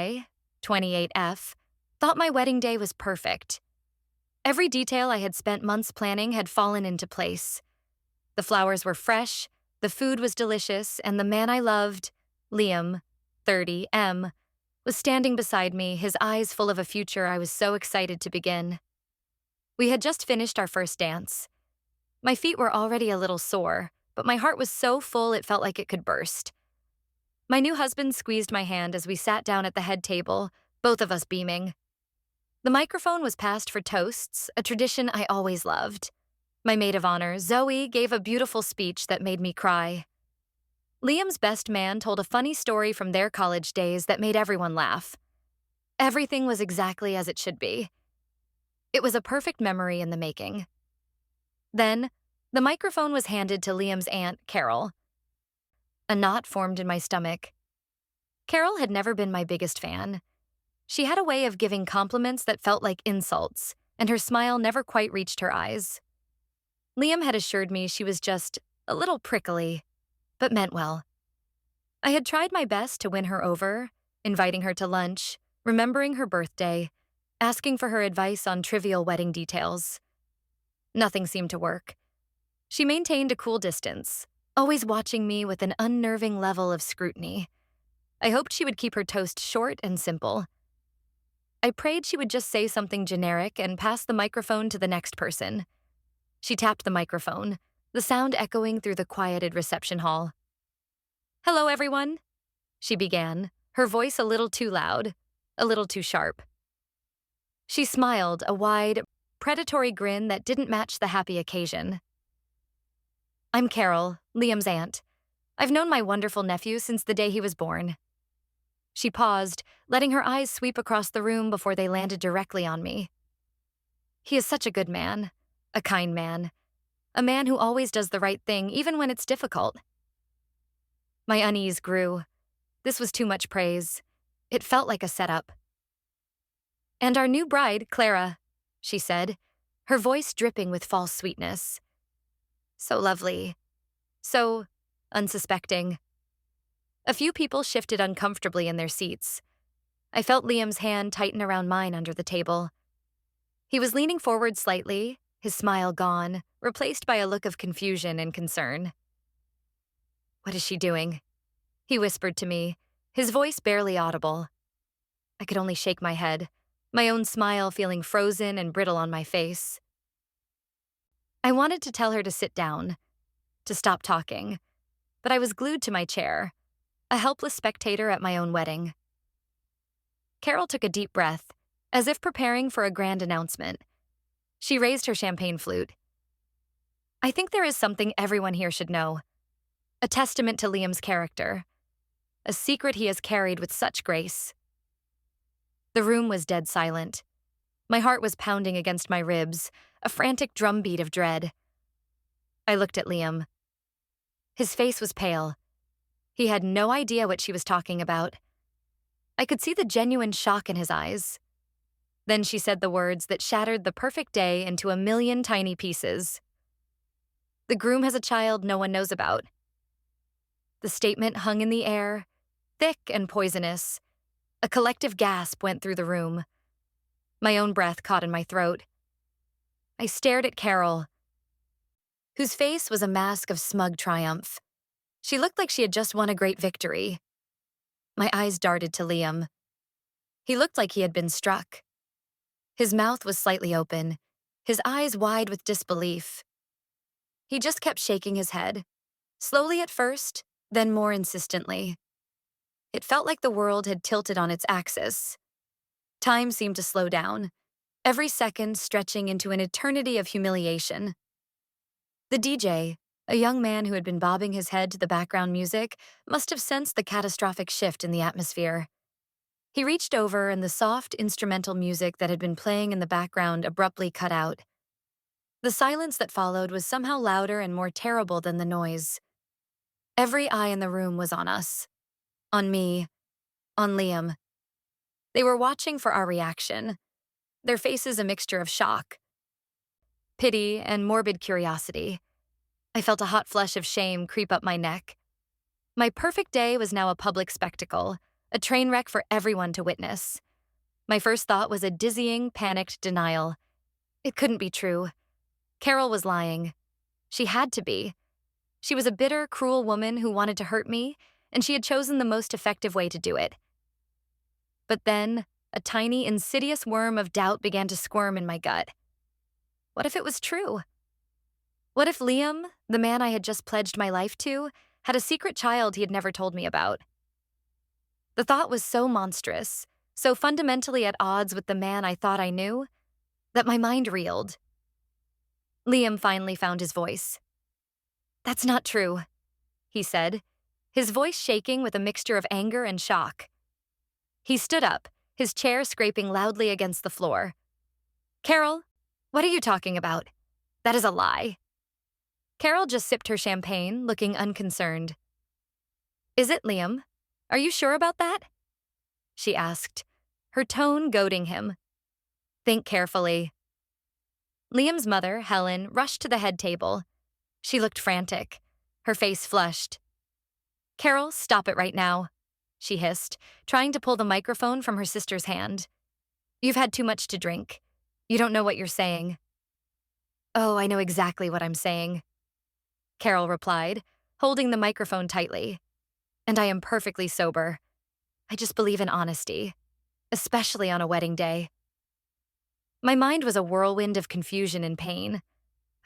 I, 28F, thought my wedding day was perfect. Every detail I had spent months planning had fallen into place. The flowers were fresh, the food was delicious, and the man I loved, Liam, 30M, was standing beside me, his eyes full of a future I was so excited to begin. We had just finished our first dance. My feet were already a little sore, but my heart was so full it felt like it could burst. My new husband squeezed my hand as we sat down at the head table, both of us beaming. The microphone was passed for toasts, a tradition I always loved. My maid of honor, Zoe, gave a beautiful speech that made me cry. Liam's best man told a funny story from their college days that made everyone laugh. Everything was exactly as it should be. It was a perfect memory in the making. Then, the microphone was handed to Liam's aunt, Carol. A knot formed in my stomach. Carol had never been my biggest fan. She had a way of giving compliments that felt like insults, and her smile never quite reached her eyes. Liam had assured me she was just a little prickly, but meant well. I had tried my best to win her over, inviting her to lunch, remembering her birthday, asking for her advice on trivial wedding details. Nothing seemed to work. She maintained a cool distance, always watching me with an unnerving level of scrutiny. I hoped she would keep her toast short and simple. I prayed she would just say something generic and pass the microphone to the next person. She tapped the microphone, the sound echoing through the quieted reception hall. "Hello, everyone," she began, her voice a little too loud, a little too sharp. She smiled, a wide, predatory grin that didn't match the happy occasion. "I'm Carol, Liam's aunt. I've known my wonderful nephew since the day he was born." She paused, letting her eyes sweep across the room before they landed directly on me. "He is such a good man, a kind man, a man who always does the right thing even when it's difficult." My unease grew. This was too much praise. It felt like a setup. "And our new bride, Clara," she said, her voice dripping with false sweetness. So lovely. So unsuspecting. A few people shifted uncomfortably in their seats. I felt Liam's hand tighten around mine under the table. He was leaning forward slightly, his smile gone, replaced by a look of confusion and concern. "What is she doing?" he whispered to me, his voice barely audible. I could only shake my head, my own smile feeling frozen and brittle on my face. I wanted to tell her to sit down, to stop talking, but I was glued to my chair, a helpless spectator at my own wedding. Carol took a deep breath, as if preparing for a grand announcement. She raised her champagne flute. "I think there is something everyone here should know. A testament to Liam's character. A secret he has carried with such grace." The room was dead silent. My heart was pounding against my ribs, a frantic drumbeat of dread. I looked at Liam. His face was pale. He had no idea what she was talking about. I could see the genuine shock in his eyes. Then she said the words that shattered the perfect day into a million tiny pieces. "The groom has a child no one knows about." The statement hung in the air, thick and poisonous. A collective gasp went through the room. My own breath caught in my throat. I stared at Carol, whose face was a mask of smug triumph. She looked like she had just won a great victory. My eyes darted to Liam. He looked like he had been struck. His mouth was slightly open, his eyes wide with disbelief. He just kept shaking his head, slowly at first, then more insistently. It felt like the world had tilted on its axis. Time seemed to slow down, every second stretching into an eternity of humiliation. The DJ, a young man who had been bobbing his head to the background music, must have sensed the catastrophic shift in the atmosphere. He reached over and the soft instrumental music that had been playing in the background abruptly cut out. The silence that followed was somehow louder and more terrible than the noise. Every eye in the room was on us. On me. On Liam. They were watching for our reaction, their faces a mixture of shock, pity, and morbid curiosity. I felt a hot flush of shame creep up my neck. My perfect day was now a public spectacle, a train wreck for everyone to witness. My first thought was a dizzying, panicked denial. It couldn't be true. Carol was lying. She had to be. She was a bitter, cruel woman who wanted to hurt me, and she had chosen the most effective way to do it. But then, a tiny, insidious worm of doubt began to squirm in my gut. What if it was true? What if Liam, the man I had just pledged my life to, had a secret child he had never told me about? The thought was so monstrous, so fundamentally at odds with the man I thought I knew, that my mind reeled. Liam finally found his voice. "That's not true," he said, his voice shaking with a mixture of anger and shock. He stood up, his chair scraping loudly against the floor. "Carol, what are you talking about? That is a lie." Carol just sipped her champagne, looking unconcerned. "Is it, Liam? Are you sure about that?" she asked, her tone goading him. "Think carefully." Liam's mother, Helen, rushed to the head table. She looked frantic, her face flushed. "Carol, stop it right now," she hissed, trying to pull the microphone from her sister's hand. "You've had too much to drink. You don't know what you're saying." "Oh, I know exactly what I'm saying," Carol replied, holding the microphone tightly. "And I am perfectly sober. I just believe in honesty, especially on a wedding day." My mind was a whirlwind of confusion and pain.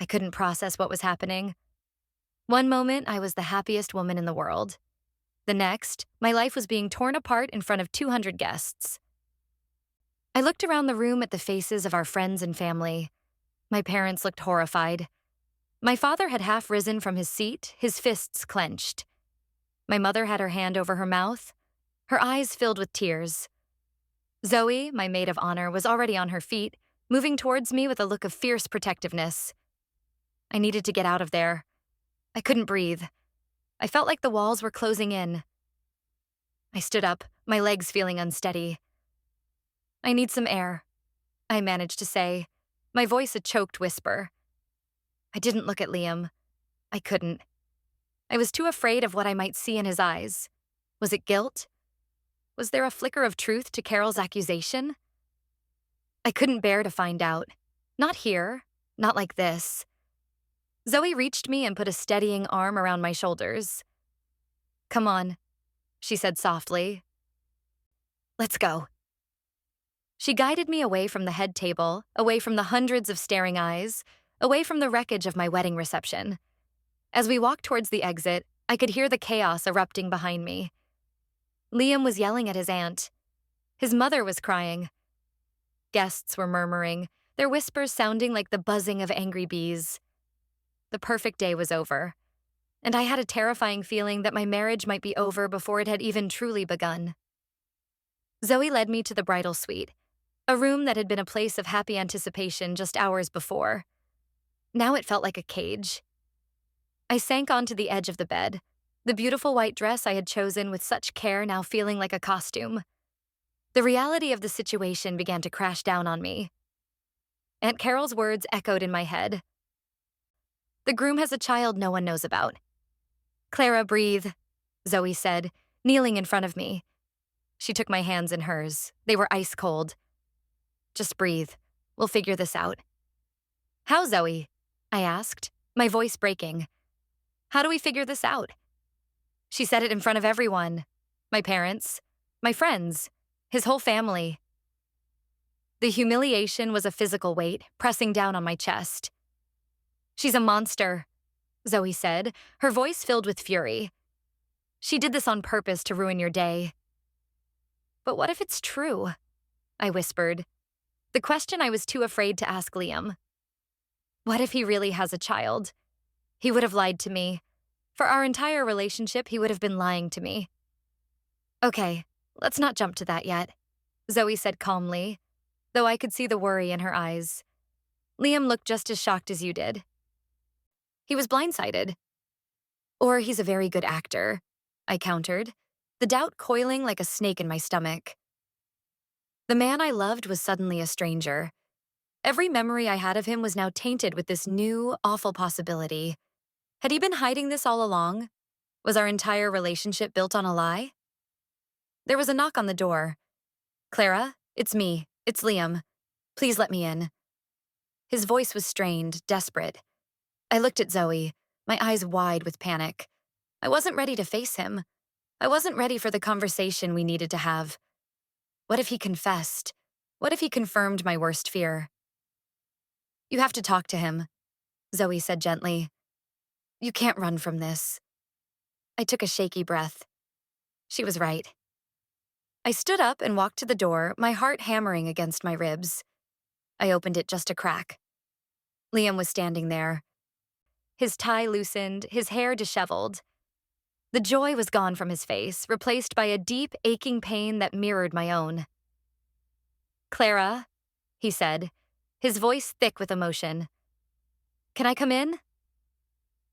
I couldn't process what was happening. One moment, I was the happiest woman in the world. The next, my life was being torn apart in front of 200 guests. I looked around the room at the faces of our friends and family. My parents looked horrified. My father had half risen from his seat, his fists clenched. My mother had her hand over her mouth, her eyes filled with tears. Zoe, my maid of honor, was already on her feet, moving towards me with a look of fierce protectiveness. I needed to get out of there. I couldn't breathe. I felt like the walls were closing in. I stood up, my legs feeling unsteady. "I need some air," I managed to say, my voice a choked whisper. I didn't look at Liam. I couldn't. I was too afraid of what I might see in his eyes. Was it guilt? Was there a flicker of truth to Carol's accusation? I couldn't bear to find out. Not here. Not like this. Zoe reached me and put a steadying arm around my shoulders. "Come on," she said softly. "Let's go." She guided me away from the head table, away from the hundreds of staring eyes, away from the wreckage of my wedding reception. As we walked towards the exit, I could hear the chaos erupting behind me. Liam was yelling at his aunt. His mother was crying. Guests were murmuring, their whispers sounding like the buzzing of angry bees. The perfect day was over, and I had a terrifying feeling that my marriage might be over before it had even truly begun. Zoe led me to the bridal suite, a room that had been a place of happy anticipation just hours before. Now it felt like a cage. I sank onto the edge of the bed, the beautiful white dress I had chosen with such care now feeling like a costume. The reality of the situation began to crash down on me. Aunt Carol's words echoed in my head. "The groom has a child no one knows about." "Clara, breathe," Zoe said, kneeling in front of me. She took my hands in hers. They were ice cold. "Just breathe. We'll figure this out." "How, Zoe?" I asked, my voice breaking. "How do we figure this out?" She said it in front of everyone. My parents, my friends, his whole family. The humiliation was a physical weight, pressing down on my chest. "She's a monster," Zoe said, her voice filled with fury. "She did this on purpose to ruin your day." "But what if it's true?" I whispered. The question I was too afraid to ask Liam. What if he really has a child? He would have lied to me. For our entire relationship, he would have been lying to me. "Okay, let's not jump to that yet," Zoe said calmly, though I could see the worry in her eyes. "Liam looked just as shocked as you did. He was blindsided." "Or he's a very good actor," I countered, the doubt coiling like a snake in my stomach. The man I loved was suddenly a stranger. Every memory I had of him was now tainted with this new, awful possibility. Had he been hiding this all along? Was our entire relationship built on a lie? There was a knock on the door. "Clara, it's me. It's Liam. Please let me in." His voice was strained, desperate. I looked at Zoe, my eyes wide with panic. I wasn't ready to face him. I wasn't ready for the conversation we needed to have. What if he confessed? What if he confirmed my worst fear? "You have to talk to him," Zoe said gently. "You can't run from this." I took a shaky breath. She was right. I stood up and walked to the door, my heart hammering against my ribs. I opened it just a crack. Liam was standing there. His tie loosened, his hair disheveled. The joy was gone from his face, replaced by a deep, aching pain that mirrored my own. "Clara," he said, his voice thick with emotion. "Can I come in?"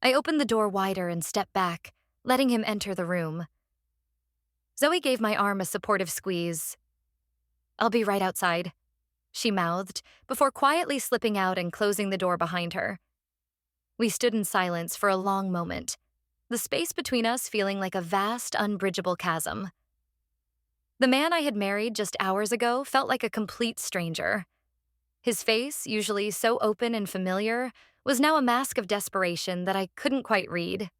I opened the door wider and stepped back, letting him enter the room. Zoe gave my arm a supportive squeeze. "I'll be right outside," she mouthed, before quietly slipping out and closing the door behind her. We stood in silence for a long moment, the space between us feeling like a vast, unbridgeable chasm. The man I had married just hours ago felt like a complete stranger. His face, usually so open and familiar, was now a mask of desperation that I couldn't quite read.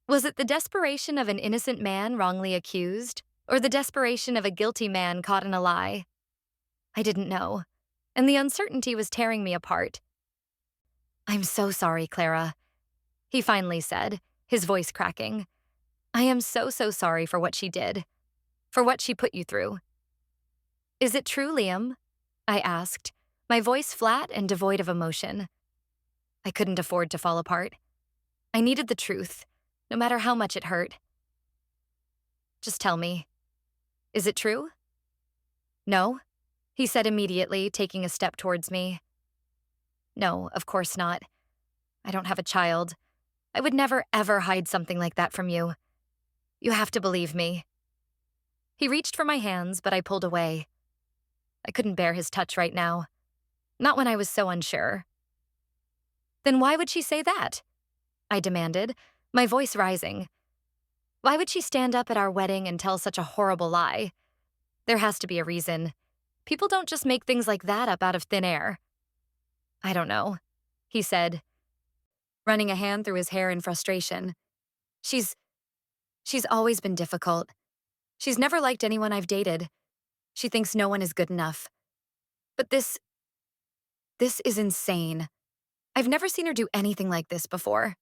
Was it the desperation of an innocent man wrongly accused, or the desperation of a guilty man caught in a lie? I didn't know, and the uncertainty was tearing me apart. "I'm so sorry, Clara," he finally said, his voice cracking. "I am so sorry for what she did, for what she put you through." "Is it true, Liam?" I asked, my voice flat and devoid of emotion. I couldn't afford to fall apart. I needed the truth, no matter how much it hurt. "Just tell me. Is it true?" "No," he said immediately, taking a step towards me. "No, of course not. I don't have a child. I would never, ever hide something like that from you. You have to believe me." He reached for my hands, but I pulled away. I couldn't bear his touch right now. Not when I was so unsure. "Then why would she say that?" I demanded, my voice rising. "Why would she stand up at our wedding and tell such a horrible lie? There has to be a reason. People don't just make things like that up out of thin air." "I don't know," he said, running a hand through his hair in frustration. She's always been difficult. She's never liked anyone I've dated. She thinks no one is good enough. But this is insane. I've never seen her do anything like this before."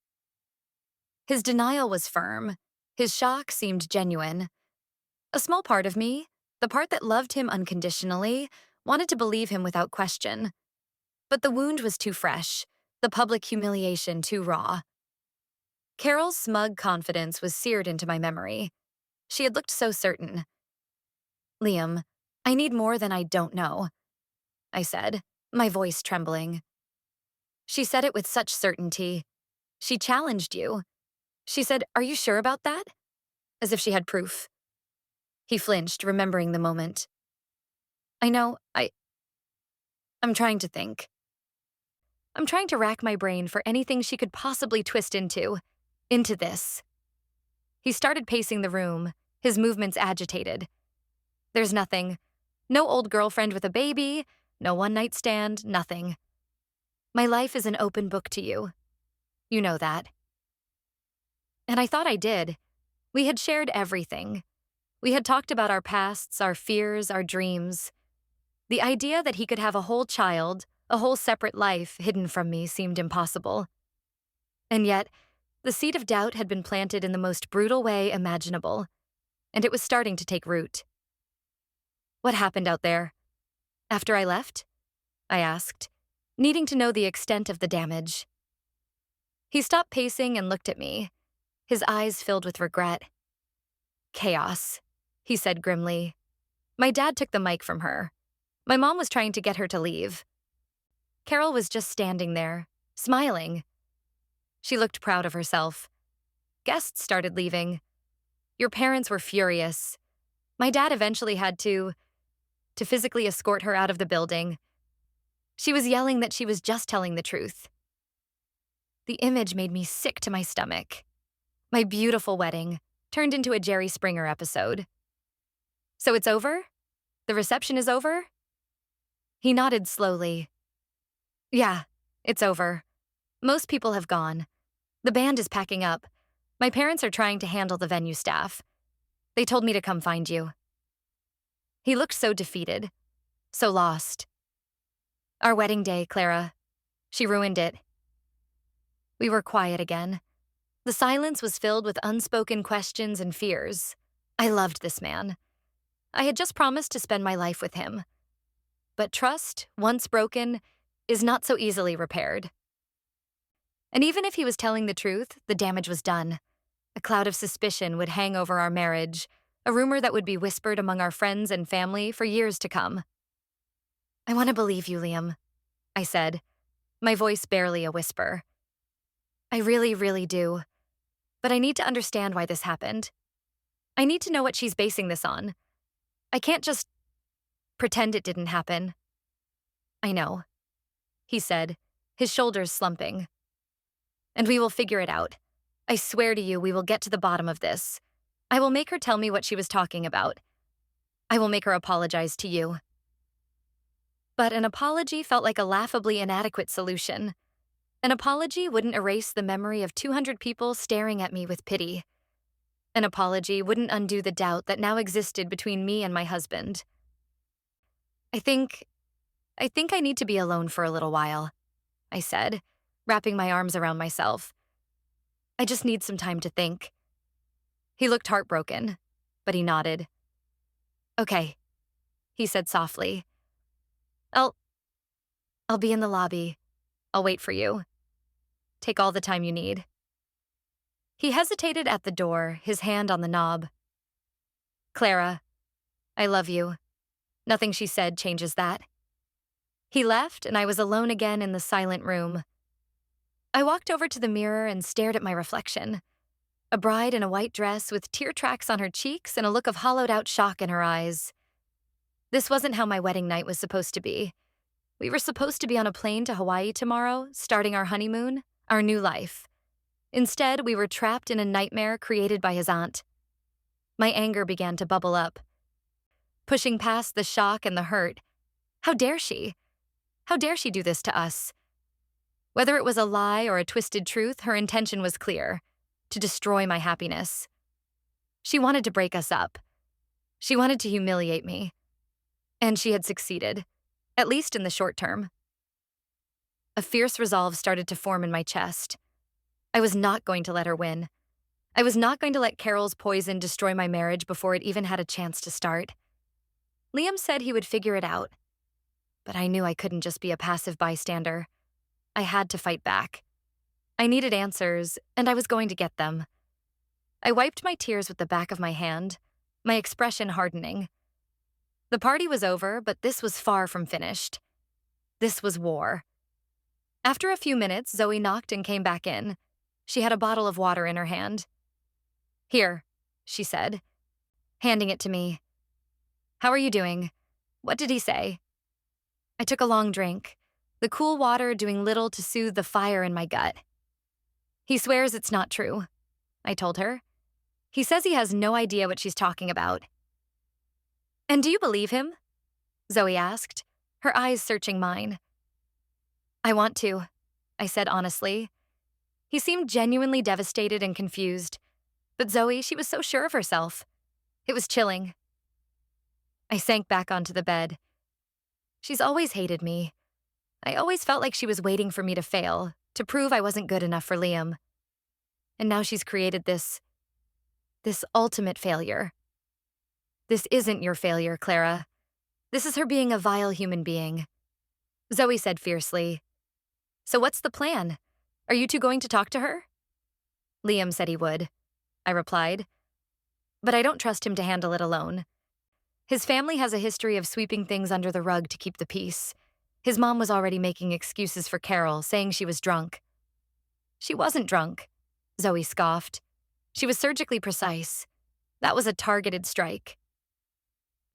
His denial was firm. His shock seemed genuine. A small part of me, the part that loved him unconditionally, wanted to believe him without question. But the wound was too fresh, the public humiliation too raw. Carol's smug confidence was seared into my memory. She had looked so certain. "Liam, I need more than I don't know," I said, my voice trembling. She said it with such certainty. She challenged you. She said, "Are you sure about that?" As if she had proof. He flinched, remembering the moment. "I know, I'm trying to think. I'm trying to rack my brain for anything she could possibly twist into this." He started pacing the room, his movements agitated. "There's nothing. No old girlfriend with a baby, no one-night stand, nothing. My life is an open book to you. You know that." And I thought I did. We had shared everything. We had talked about our pasts, our fears, our dreams. The idea that he could have a whole child, a whole separate life hidden from me seemed impossible. And yet, the seed of doubt had been planted in the most brutal way imaginable, and it was starting to take root. "What happened out there? After I left?" I asked, needing to know the extent of the damage. He stopped pacing and looked at me, his eyes filled with regret. "Chaos," he said grimly. "My dad took the mic from her. My mom was trying to get her to leave. Carol was just standing there, smiling. She looked proud of herself. Guests started leaving. Your parents were furious. My dad eventually had to physically escort her out of the building. She was yelling that she was just telling the truth." The image made me sick to my stomach. My beautiful wedding turned into a Jerry Springer episode. So it's over? The reception is over? He nodded slowly. Yeah, it's over. Most people have gone. The band is packing up. My parents are trying to handle the venue staff. They told me to come find you. He looked so defeated, so lost. Our wedding day, Clara. She ruined it. We were quiet again. The silence was filled with unspoken questions and fears. I loved this man. I had just promised to spend my life with him. But trust, once broken, is not so easily repaired. And even if he was telling the truth, the damage was done. A cloud of suspicion would hang over our marriage, a rumor that would be whispered among our friends and family for years to come. I want to believe you, Liam, I said, my voice barely a whisper. I really, really do. But I need to understand why this happened. I need to know what she's basing this on. I can't just pretend it didn't happen. I know, he said, his shoulders slumping. And we will figure it out. I swear to you, we will get to the bottom of this. I will make her tell me what she was talking about. I will make her apologize to you. But an apology felt like a laughably inadequate solution. An apology wouldn't erase the memory of 200 people staring at me with pity. An apology wouldn't undo the doubt that now existed between me and my husband. I think I need to be alone for a little while, I said, wrapping my arms around myself. I just need some time to think. He looked heartbroken, but he nodded. Okay, he said softly. I'll be in the lobby. I'll wait for you. Take all the time you need. He hesitated at the door, his hand on the knob. Clara, I love you. Nothing she said changes that. He left, and I was alone again in the silent room. I walked over to the mirror and stared at my reflection. A bride in a white dress with tear tracks on her cheeks and a look of hollowed-out shock in her eyes. This wasn't how my wedding night was supposed to be. We were supposed to be on a plane to Hawaii tomorrow, starting our honeymoon, our new life. Instead, we were trapped in a nightmare created by his aunt. My anger began to bubble up. Pushing past the shock and the hurt. How dare she? How dare she do this to us? Whether it was a lie or a twisted truth, her intention was clear: to destroy my happiness. She wanted to break us up. She wanted to humiliate me. And she had succeeded, at least in the short term. A fierce resolve started to form in my chest. I was not going to let her win. I was not going to let Carol's poison destroy my marriage before it even had a chance to start. Liam said he would figure it out, but I knew I couldn't just be a passive bystander. I had to fight back. I needed answers, and I was going to get them. I wiped my tears with the back of my hand, my expression hardening. The party was over, but this was far from finished. This was war. After a few minutes, Zoe knocked and came back in. She had a bottle of water in her hand. Here, she said, handing it to me. How are you doing? What did he say? I took a long drink, the cool water doing little to soothe the fire in my gut. He swears it's not true, I told her. He says he has no idea what she's talking about. And do you believe him? Zoe asked, her eyes searching mine. I want to, I said honestly. He seemed genuinely devastated and confused. But Zoe, she was so sure of herself. It was chilling. I sank back onto the bed. She's always hated me. I always felt like she was waiting for me to fail, to prove I wasn't good enough for Liam. And now she's created this ultimate failure. This isn't your failure, Clara. This is her being a vile human being. Zoe said fiercely. So what's the plan? Are you two going to talk to her? Liam said he would, I replied. But I don't trust him to handle it alone. His family has a history of sweeping things under the rug to keep the peace. His mom was already making excuses for Carol, saying she was drunk. She wasn't drunk, Zoe scoffed. She was surgically precise. That was a targeted strike.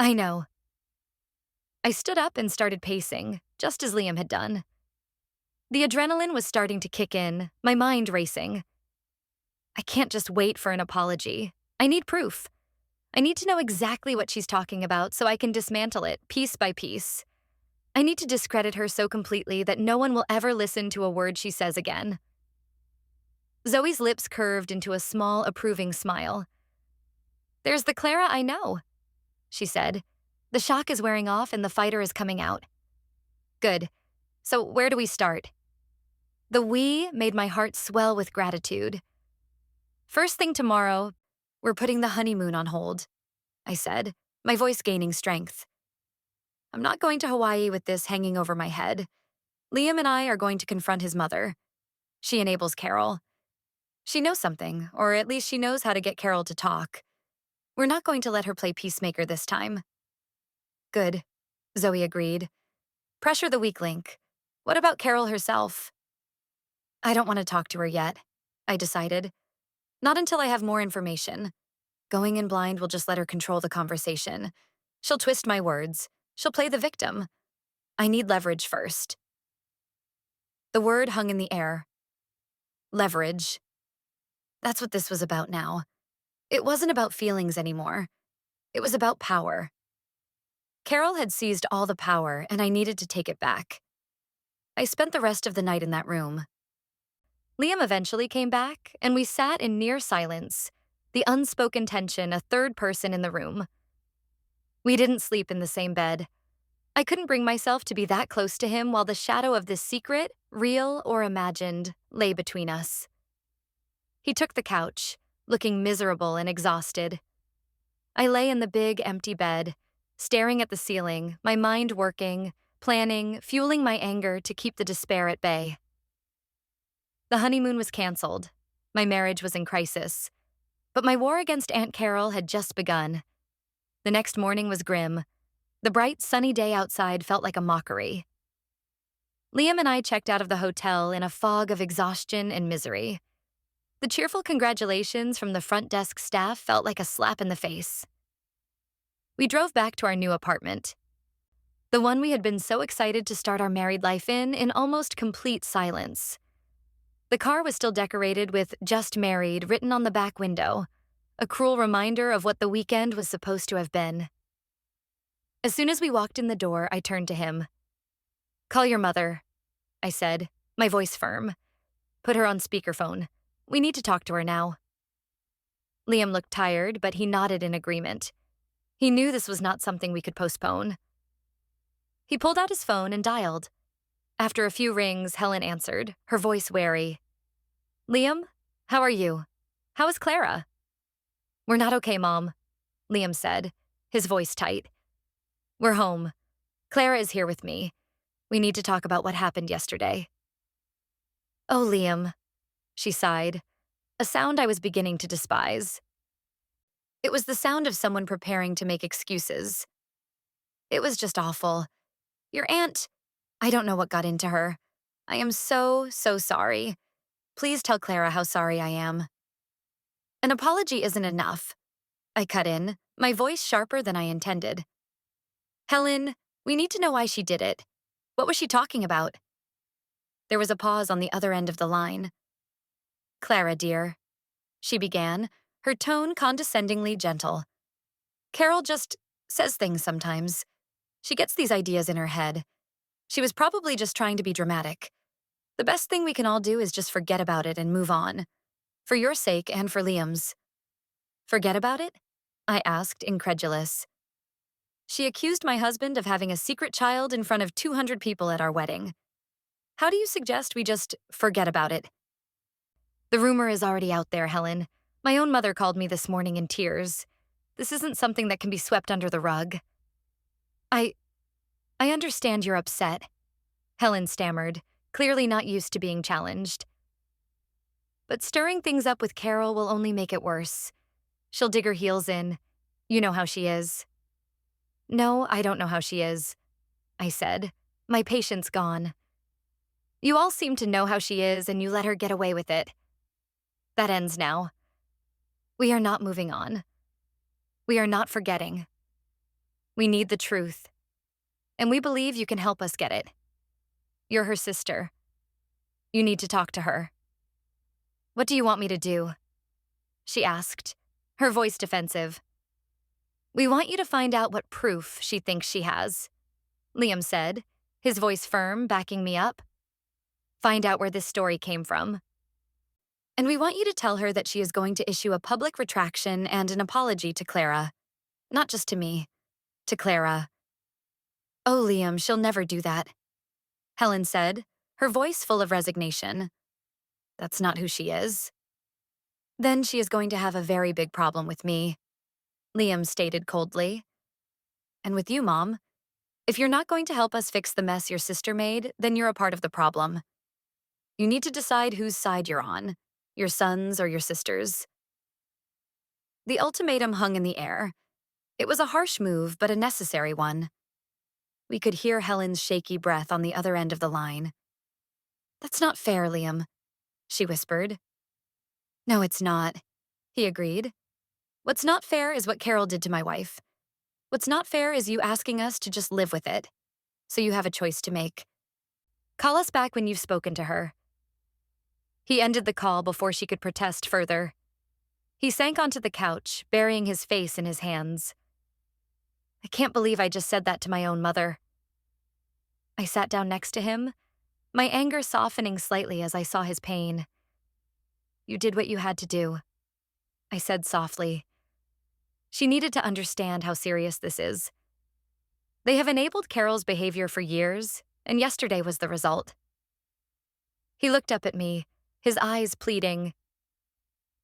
I know. I stood up and started pacing, just as Liam had done. The adrenaline was starting to kick in, my mind racing. I can't just wait for an apology. I need proof. I need to know exactly what she's talking about so I can dismantle it, piece by piece. I need to discredit her so completely that no one will ever listen to a word she says again. Zoe's lips curved into a small, approving smile. "There's the Clara I know," she said. "The shock is wearing off and the fighter is coming out." "Good. So where do we start?" The "we" made my heart swell with gratitude. "First thing tomorrow, we're putting the honeymoon on hold," I said, my voice gaining strength. "I'm not going to Hawaii with this hanging over my head. Liam and I are going to confront his mother. She enables Carol. She knows something, or at least she knows how to get Carol to talk. We're not going to let her play peacemaker this time." "Good," Zoe agreed. "Pressure the weak link. What about Carol herself?" "I don't want to talk to her yet," I decided. "Not until I have more information. Going in blind will just let her control the conversation. She'll twist my words. She'll play the victim. I need leverage first." The word hung in the air. Leverage. That's what this was about now. It wasn't about feelings anymore. It was about power. Carol had seized all the power, and I needed to take it back. I spent the rest of the night in that room. Liam eventually came back, and we sat in near silence, the unspoken tension a third person in the room. We didn't sleep in the same bed. I couldn't bring myself to be that close to him while the shadow of this secret, real or imagined, lay between us. He took the couch, looking miserable and exhausted. I lay in the big, empty bed, staring at the ceiling, my mind working, planning, fueling my anger to keep the despair at bay. The honeymoon was canceled. My marriage was in crisis. But my war against Aunt Carol had just begun. The next morning was grim. The bright, sunny day outside felt like a mockery. Liam and I checked out of the hotel in a fog of exhaustion and misery. The cheerful congratulations from the front desk staff felt like a slap in the face. We drove back to our new apartment, the one we had been so excited to start our married life in almost complete silence. The car was still decorated with "Just Married" written on the back window, a cruel reminder of what the weekend was supposed to have been. As soon as we walked in the door, I turned to him. "Call your mother," I said, my voice firm. "Put her on speakerphone. We need to talk to her now." Liam looked tired, but he nodded in agreement. He knew this was not something we could postpone. He pulled out his phone and dialed. After a few rings, Helen answered, her voice wary. "Liam, how are you? How is Clara?" "We're not okay, Mom," Liam said, his voice tight. "We're home. Clara is here with me. We need to talk about what happened yesterday." "Oh, Liam," she sighed, a sound I was beginning to despise. It was the sound of someone preparing to make excuses. "It was just awful. Your aunt, I don't know what got into her. I am so, so sorry. Please tell Clara how sorry I am." "An apology isn't enough," I cut in, my voice sharper than I intended. "Helen, we need to know why she did it. What was she talking about?" There was a pause on the other end of the line. "Clara, dear," she began, her tone condescendingly gentle. "Carol just says things sometimes. She gets these ideas in her head. She was probably just trying to be dramatic. The best thing we can all do is just forget about it and move on. For your sake and for Liam's." "Forget about it?" I asked, incredulous. "She accused my husband of having a secret child in front of 200 people at our wedding. How do you suggest we just forget about it?" "The rumor is already out there, Helen. My own mother called me this morning in tears. This isn't something that can be swept under the rug." I understand you're upset," Helen stammered, clearly not used to being challenged. "But stirring things up with Carol will only make it worse. She'll dig her heels in. You know how she is." "No, I don't know how she is," I said, my patience gone. "You all seem to know how she is, and you let her get away with it. That ends now. We are not moving on. We are not forgetting. We need the truth. And we believe you can help us get it. You're her sister. You need to talk to her." "What do you want me to do?" she asked, her voice defensive. We want you to find out what proof she thinks she has, Liam said, his voice firm, backing me up. Find out where this story came from. And we want you to tell her that she is going to issue a public retraction and an apology to Clara. Not just to me, to Clara. Oh, Liam, she'll never do that, Helen said, her voice full of resignation. That's not who she is. Then she is going to have a very big problem with me, Liam stated coldly. And with you, Mom. If you're not going to help us fix the mess your sister made, then you're a part of the problem. You need to decide whose side you're on, your son's or your sister's. The ultimatum hung in the air. It was a harsh move, but a necessary one. We could hear Helen's shaky breath on the other end of the line. That's not fair, Liam, she whispered. No, it's not, he agreed. What's not fair is what Carol did to my wife. What's not fair is you asking us to just live with it. So you have a choice to make. Call us back when you've spoken to her. He ended the call before she could protest further. He sank onto the couch, burying his face in his hands. I can't believe I just said that to my own mother. I sat down next to him, my anger softening slightly as I saw his pain. You did what you had to do, I said softly. She needed to understand how serious this is. They have enabled Carol's behavior for years, and yesterday was the result. He looked up at me, his eyes pleading.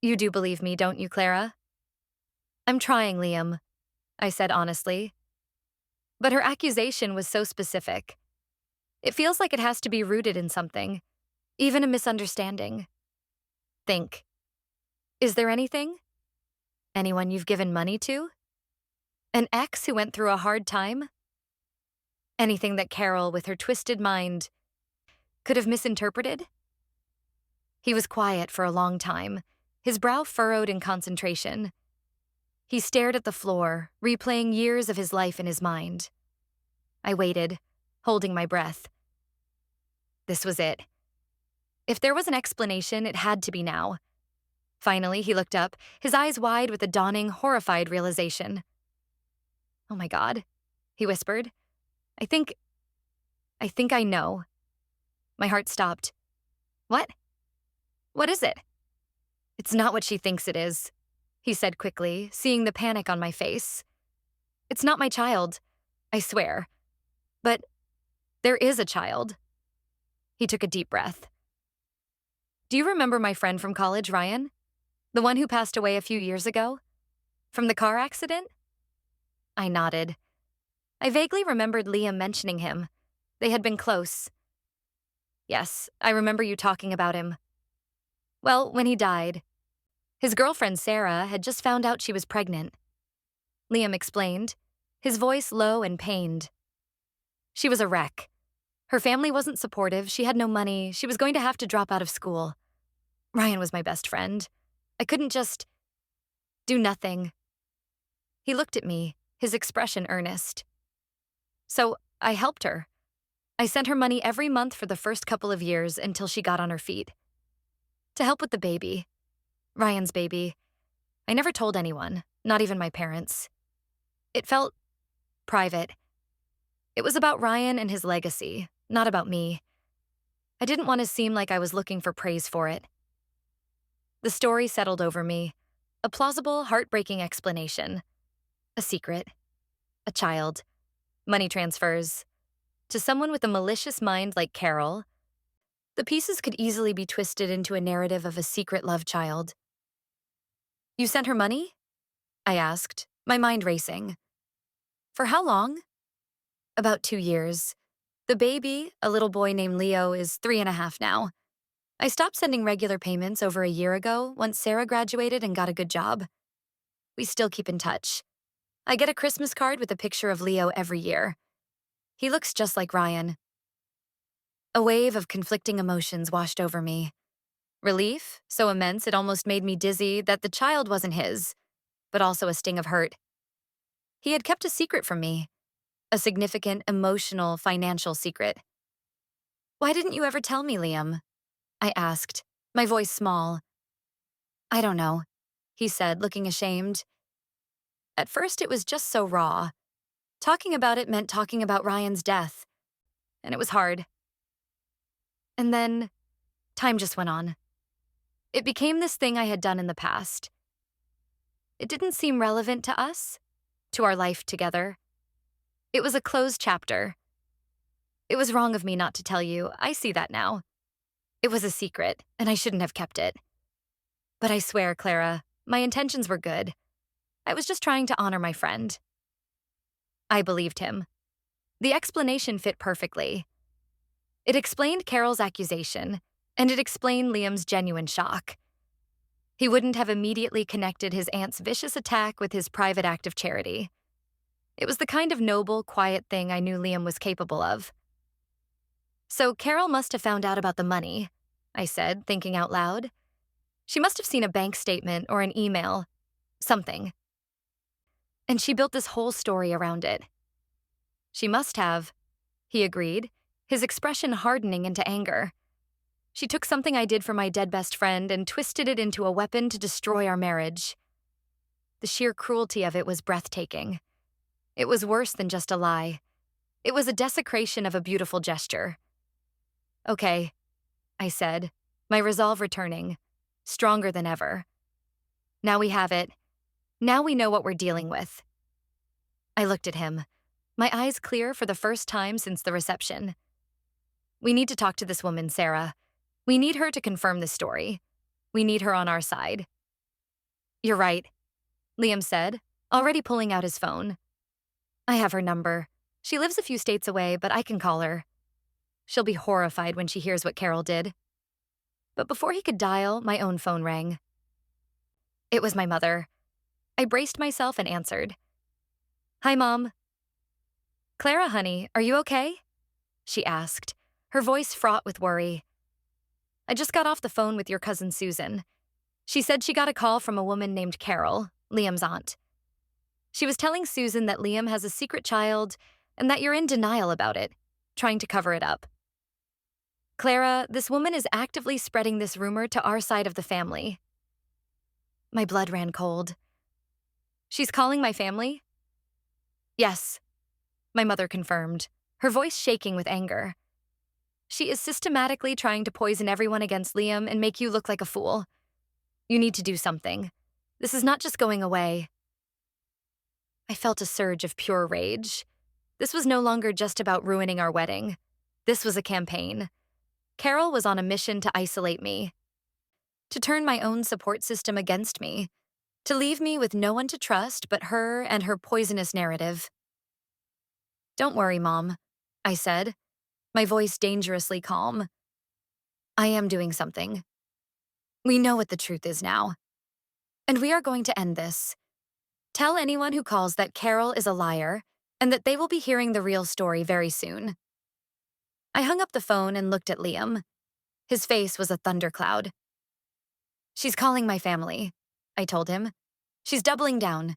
You do believe me, don't you, Clara? I'm trying, Liam, I said honestly. But her accusation was so specific. It feels like it has to be rooted in something, even a misunderstanding. Think. Is there anything? Anyone you've given money to? An ex who went through a hard time? Anything that Carol, with her twisted mind, could have misinterpreted? He was quiet for a long time, his brow furrowed in concentration. He stared at the floor, replaying years of his life in his mind. I waited, holding my breath. This was it. If there was an explanation, it had to be now. Finally, he looked up, his eyes wide with a dawning, horrified realization. Oh my God, he whispered. I think I know. My heart stopped. What? What is it? It's not what she thinks it is, he said quickly, seeing the panic on my face. It's not my child, I swear. But there is a child. He took a deep breath. Do you remember my friend from college, Ryan? The one who passed away a few years ago? From the car accident? I nodded. I vaguely remembered Liam mentioning him. They had been close. Yes, I remember you talking about him. Well, when he died, his girlfriend Sarah had just found out she was pregnant. Liam explained, his voice low and pained. She was a wreck. Her family wasn't supportive, she had no money, she was going to have to drop out of school. Ryan was my best friend. I couldn't just do nothing. He looked at me, his expression earnest. So I helped her. I sent her money every month for the first couple of years until she got on her feet. To help with the baby. Ryan's baby. I never told anyone, not even my parents. It felt private. It was about Ryan and his legacy, not about me. I didn't want to seem like I was looking for praise for it. The story settled over me. A plausible, heartbreaking explanation. A secret. A child. Money transfers. To someone with a malicious mind like Carol, the pieces could easily be twisted into a narrative of a secret love child. You sent her money? I asked, my mind racing. For how long? About 2 years. The baby, a little boy named Leo, is 3.5 now. I stopped sending regular payments over a year ago once Sarah graduated and got a good job. We still keep in touch. I get a Christmas card with a picture of Leo every year. He looks just like Ryan. A wave of conflicting emotions washed over me. Relief, so immense it almost made me dizzy that the child wasn't his, but also a sting of hurt. He had kept a secret from me, a significant, emotional, financial secret. Why didn't you ever tell me, Liam? I asked, my voice small. I don't know, he said, looking ashamed. At first, it was just so raw. Talking about it meant talking about Ryan's death, and it was hard. And then, time just went on. It became this thing I had done in the past. It didn't seem relevant to us, to our life together. It was a closed chapter. It was wrong of me not to tell you. I see that now. It was a secret, and I shouldn't have kept it. But I swear, Clara, my intentions were good. I was just trying to honor my friend. I believed him. The explanation fit perfectly. It explained Carol's accusation, and it explained Liam's genuine shock. He wouldn't have immediately connected his aunt's vicious attack with his private act of charity. It was the kind of noble, quiet thing I knew Liam was capable of. So Carol must have found out about the money, I said, thinking out loud. She must have seen a bank statement or an email, something. And she built this whole story around it. She must have, he agreed, his expression hardening into anger. She took something I did for my dead best friend and twisted it into a weapon to destroy our marriage. The sheer cruelty of it was breathtaking. It was worse than just a lie. It was a desecration of a beautiful gesture. Okay, I said, my resolve returning, stronger than ever. Now we have it. Now we know what we're dealing with. I looked at him, my eyes clear for the first time since the reception. We need to talk to this woman, Sarah. We need her to confirm this story. We need her on our side. You're right, Liam said, already pulling out his phone. I have her number. She lives a few states away, but I can call her. She'll be horrified when she hears what Carol did. But before he could dial, my own phone rang. It was my mother. I braced myself and answered. Hi, Mom. Clara, honey, are you okay? She asked, her voice fraught with worry. I just got off the phone with your cousin Susan. She said she got a call from a woman named Carol, Liam's aunt. She was telling Susan that Liam has a secret child and that you're in denial about it, trying to cover it up. Clara, this woman is actively spreading this rumor to our side of the family. My blood ran cold. She's calling my family? Yes, my mother confirmed, her voice shaking with anger. She is systematically trying to poison everyone against Liam and make you look like a fool. You need to do something. This is not just going away. I felt a surge of pure rage. This was no longer just about ruining our wedding. This was a campaign. Carol was on a mission to isolate me, to turn my own support system against me, to leave me with no one to trust but her and her poisonous narrative. Don't worry, Mom, I said, my voice dangerously calm. I am doing something. We know what the truth is now. And we are going to end this. Tell anyone who calls that Carol is a liar and that they will be hearing the real story very soon. I hung up the phone and looked at Liam. His face was a thundercloud. She's calling my family, I told him. She's doubling down.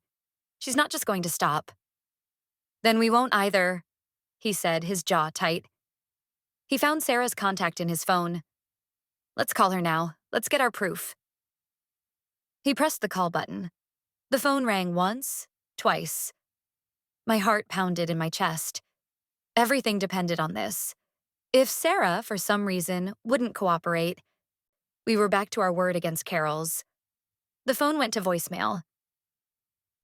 She's not just going to stop. Then we won't either, he said, his jaw tight. He found Sarah's contact in his phone. Let's call her now. Let's get our proof. He pressed the call button. The phone rang once, twice. My heart pounded in my chest. Everything depended on this. If Sarah, for some reason, wouldn't cooperate, we were back to our word against Carol's. The phone went to voicemail.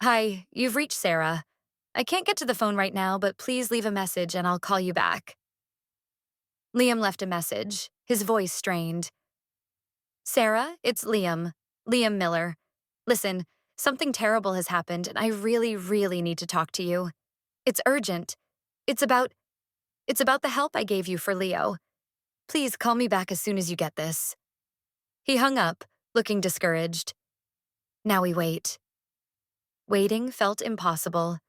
Hi, you've reached Sarah. I can't get to the phone right now, but please leave a message and I'll call you back. Liam left a message, his voice strained. Sarah, it's Liam Miller. Listen, something terrible has happened and I really, really need to talk to you. It's urgent. It's about the help I gave you for Leo. Please call me back as soon as you get this. He hung up, looking discouraged. Now we wait. Waiting felt impossible.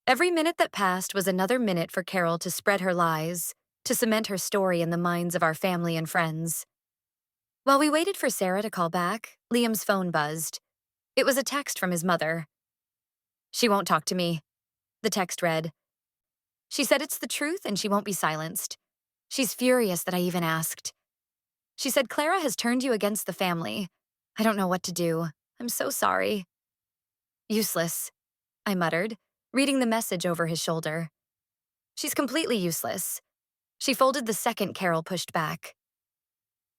Every minute that passed was another minute for Carol to spread her lies, to cement her story in the minds of our family and friends. While we waited for Sarah to call back, Liam's phone buzzed. It was a text from his mother. She won't talk to me. The text read. She said it's the truth and she won't be silenced. She's furious that I even asked. She said Clara has turned you against the family. I don't know what to do. I'm so sorry. Useless. I muttered, reading the message over his shoulder. She's completely useless. She folded the second Carol pushed back.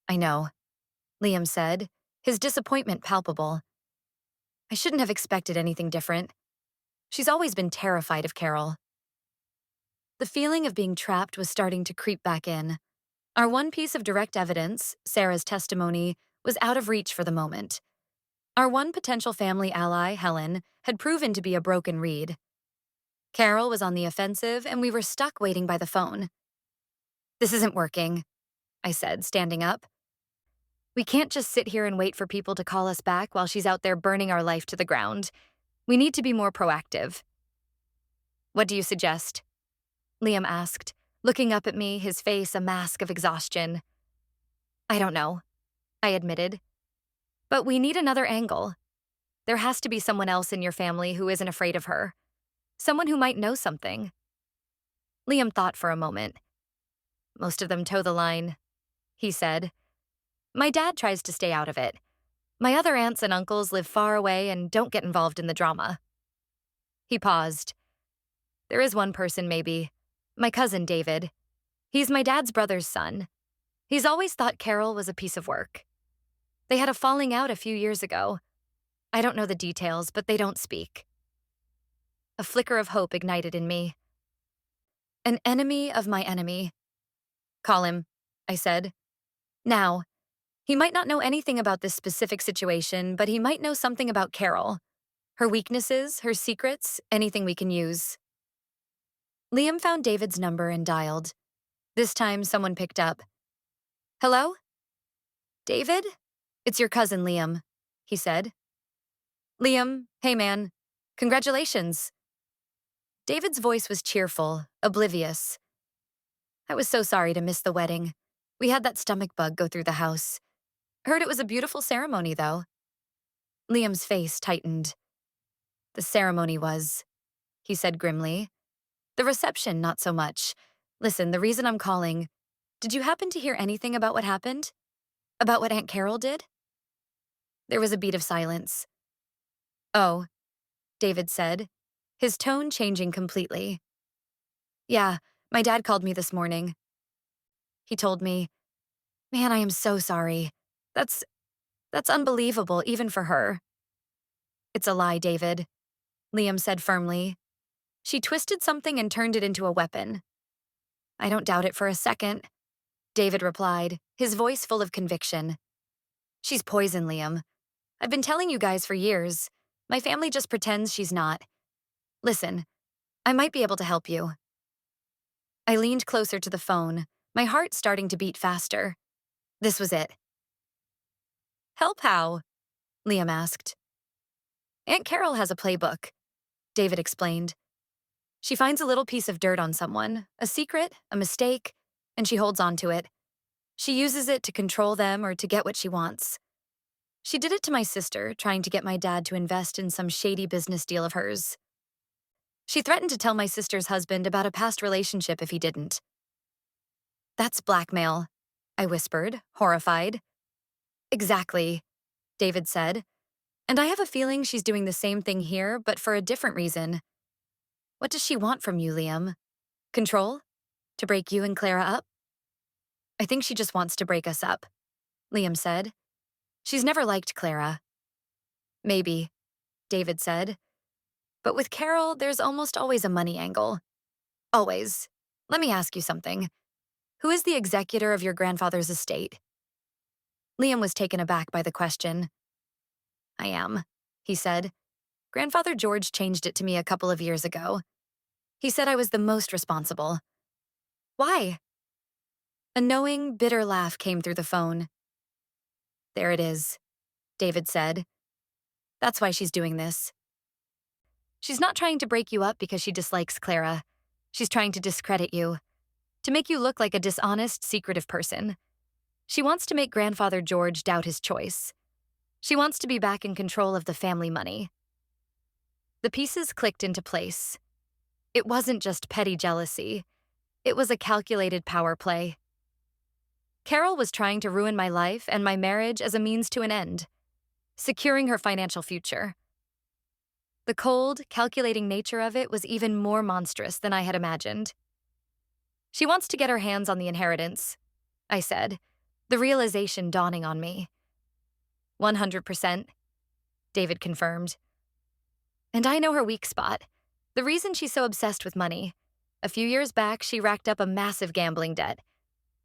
I know, Liam said, his disappointment palpable. I shouldn't have expected anything different. She's always been terrified of Carol. The feeling of being trapped was starting to creep back in. Our one piece of direct evidence, Sarah's testimony, was out of reach for the moment. Our one potential family ally, Helen, had proven to be a broken reed. Carol was on the offensive, and we were stuck waiting by the phone. This isn't working, I said, standing up. We can't just sit here and wait for people to call us back while she's out there burning our life to the ground. We need to be more proactive. What do you suggest? Liam asked, looking up at me, his face a mask of exhaustion. I don't know, I admitted. But we need another angle. There has to be someone else in your family who isn't afraid of her. Someone who might know something. Liam thought for a moment. Most of them toe the line, he said. My dad tries to stay out of it. My other aunts and uncles live far away and don't get involved in the drama. He paused. There is one person, maybe. My cousin, David. He's my dad's brother's son. He's always thought Carol was a piece of work. They had a falling out a few years ago. I don't know the details, but they don't speak. A flicker of hope ignited in me. An enemy of my enemy. Call him, I said. Now. He might not know anything about this specific situation, but he might know something about Carol. Her weaknesses, her secrets, anything we can use. Liam found David's number and dialed. This time, someone picked up. Hello? David? It's your cousin, Liam, he said. Liam, hey man. Congratulations. David's voice was cheerful, oblivious. I was so sorry to miss the wedding. We had that stomach bug go through the house. Heard it was a beautiful ceremony, though. Liam's face tightened. The ceremony was, he said grimly. The reception, not so much. Listen, the reason I'm calling, did you happen to hear anything about what happened? About what Aunt Carol did? There was a beat of silence. Oh, David said, his tone changing completely. Yeah, my dad called me this morning. He told me, man, I am so sorry. That's unbelievable, even for her. It's a lie, David, Liam said firmly. She twisted something and turned it into a weapon. I don't doubt it for a second, David replied, his voice full of conviction. She's poison, Liam. I've been telling you guys for years. My family just pretends she's not. Listen, I might be able to help you. I leaned closer to the phone, my heart starting to beat faster. This was it. Help how? Liam asked. Aunt Carol has a playbook, David explained. She finds a little piece of dirt on someone, a secret, a mistake, and she holds on to it. She uses it to control them or to get what she wants. She did it to my sister, trying to get my dad to invest in some shady business deal of hers. She threatened to tell my sister's husband about a past relationship if he didn't. That's blackmail, I whispered, horrified. Exactly, David said. And I have a feeling she's doing the same thing here, but for a different reason. What does she want from you, Liam? Control? To break you and Clara up? I think she just wants to break us up, Liam said. She's never liked Clara. Maybe, David said. But with Carol, there's almost always a money angle. Always. Let me ask you something. Who is the executor of your grandfather's estate? Liam was taken aback by the question. I am, he said. Grandfather George changed it to me a couple of years ago. He said I was the most responsible. Why? A knowing, bitter laugh came through the phone. There it is, David said. That's why she's doing this. She's not trying to break you up because she dislikes Clara. She's trying to discredit you, to make you look like a dishonest, secretive person. She wants to make Grandfather George doubt his choice. She wants to be back in control of the family money. The pieces clicked into place. It wasn't just petty jealousy. It was a calculated power play. Carol was trying to ruin my life and my marriage as a means to an end, securing her financial future. The cold, calculating nature of it was even more monstrous than I had imagined. She wants to get her hands on the inheritance, I said, the realization dawning on me. 100%, David confirmed. And I know her weak spot. The reason she's so obsessed with money. A few years back, she racked up a massive gambling debt.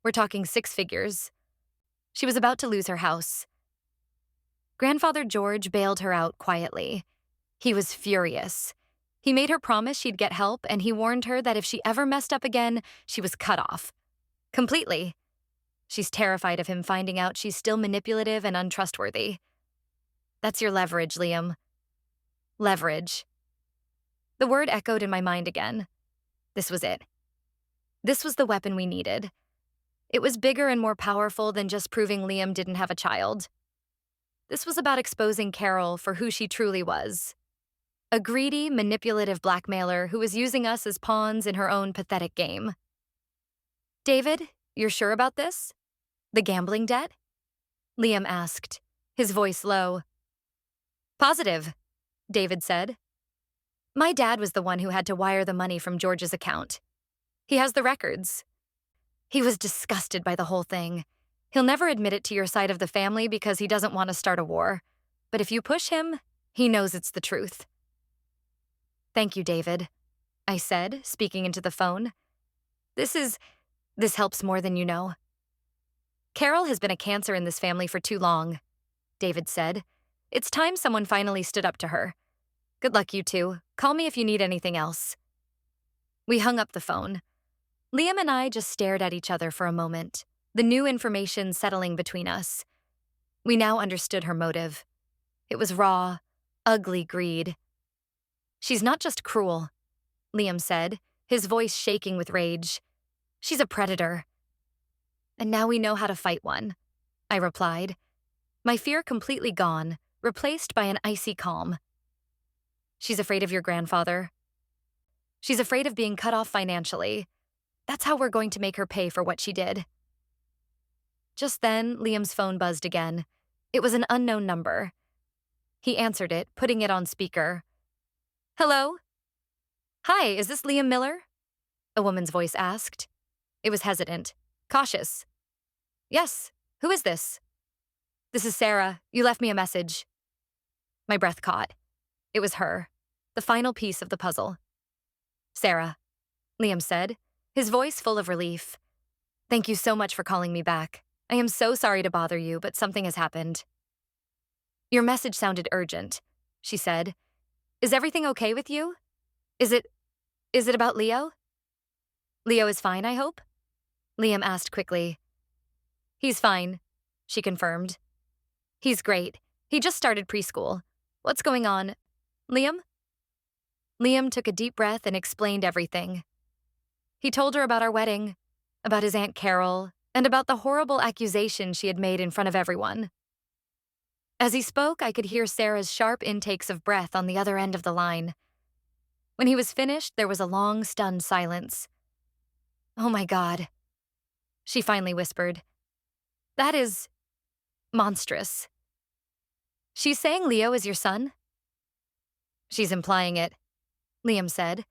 We're talking 6 figures. She was about to lose her house. Grandfather George bailed her out quietly. He was furious. He made her promise she'd get help, and he warned her that if she ever messed up again, she was cut off. Completely. She's terrified of him finding out she's still manipulative and untrustworthy. That's your leverage, Liam. Leverage. The word echoed in my mind again. This was it. This was the weapon we needed. It was bigger and more powerful than just proving Liam didn't have a child. This was about exposing Carol for who she truly was. A greedy, manipulative blackmailer who was using us as pawns in her own pathetic game. David, you're sure about this? The gambling debt? Liam asked, his voice low. Positive, David said. My dad was the one who had to wire the money from George's account. He has the records. He was disgusted by the whole thing. He'll never admit it to your side of the family because he doesn't want to start a war. But if you push him, he knows it's the truth. Thank you, David, I said, speaking into the phone. This helps more than you know. Carol has been a cancer in this family for too long, David said. It's time someone finally stood up to her. Good luck, you two. Call me if you need anything else. We hung up the phone. Liam and I just stared at each other for a moment, the new information settling between us. We now understood her motive. It was raw, ugly greed. She's not just cruel, Liam said, his voice shaking with rage. She's a predator. And now we know how to fight one, I replied, my fear completely gone, replaced by an icy calm. She's afraid of your grandfather. She's afraid of being cut off financially. That's how we're going to make her pay for what she did. Just then, Liam's phone buzzed again. It was an unknown number. He answered it, putting it on speaker. Hello? Hi, is this Liam Miller? A woman's voice asked. It was hesitant, cautious. Yes, who is this? This is Sarah. You left me a message. My breath caught. It was her, the final piece of the puzzle. Sarah, Liam said, his voice full of relief. Thank you so much for calling me back. I am so sorry to bother you, but something has happened. Your message sounded urgent, she said. Is everything okay with you? Is it about Leo? Leo is fine, I hope? Liam asked quickly. He's fine, she confirmed. He's great. He just started preschool. What's going on? Liam? Liam took a deep breath and explained everything. He told her about our wedding, about his Aunt Carol, and about the horrible accusation she had made in front of everyone. As he spoke, I could hear Sarah's sharp intakes of breath on the other end of the line. When he was finished, there was a long, stunned silence. Oh my God, she finally whispered. That is monstrous. She's saying Leo is your son? She's implying it, Liam said.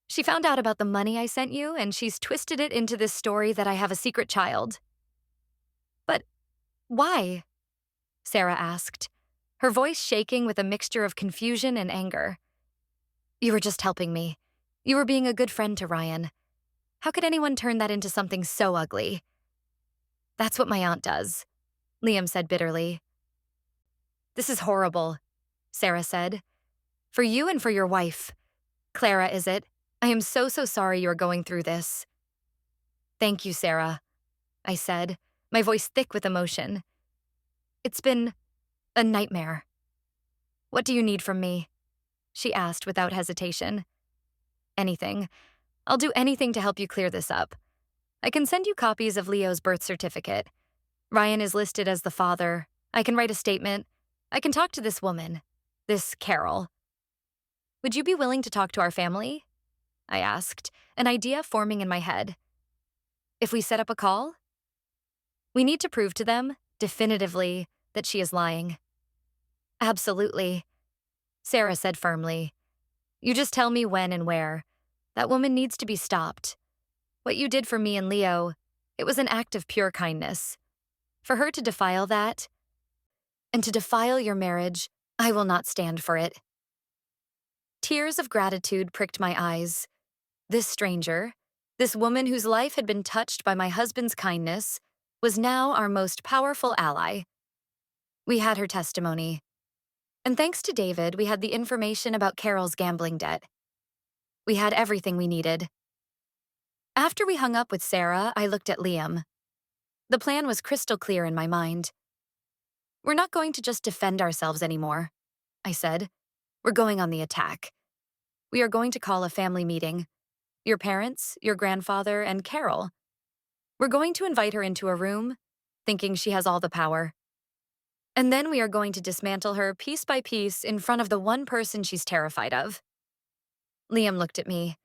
She found out about the money I sent you, and she's twisted it into this story that I have a secret child. But why? Sarah asked, her voice shaking with a mixture of confusion and anger. You were just helping me. You were being a good friend to Ryan. How could anyone turn that into something so ugly? That's what my aunt does, Liam said bitterly. This is horrible, Sarah said. For you and for your wife. Clara, is it? I am so sorry you are going through this. Thank you, Sarah, I said, my voice thick with emotion. It's been a nightmare. What do you need from me? She asked without hesitation. Anything. I'll do anything to help you clear this up. I can send you copies of Leo's birth certificate. Ryan is listed as the father. I can write a statement. I can talk to this woman, this Carol. Would you be willing to talk to our family? I asked, an idea forming in my head. If we set up a call? We need to prove to them, definitively, that she is lying. Absolutely. Sarah said firmly. You just tell me when and where. That woman needs to be stopped. What you did for me and Leo, it was an act of pure kindness. For her to defile that, and to defile your marriage, I will not stand for it. Tears of gratitude pricked my eyes. This stranger, this woman whose life had been touched by my husband's kindness, was now our most powerful ally. We had her testimony. And thanks to David, we had the information about Carol's gambling debt. We had everything we needed. After we hung up with Sarah, I looked at Liam. The plan was crystal clear in my mind. We're not going to just defend ourselves anymore, I said. We're going on the attack. We are going to call a family meeting. Your parents, your grandfather, and Carol. We're going to invite her into a room, thinking she has all the power. And then we are going to dismantle her piece by piece in front of the one person she's terrified of. Liam looked at me,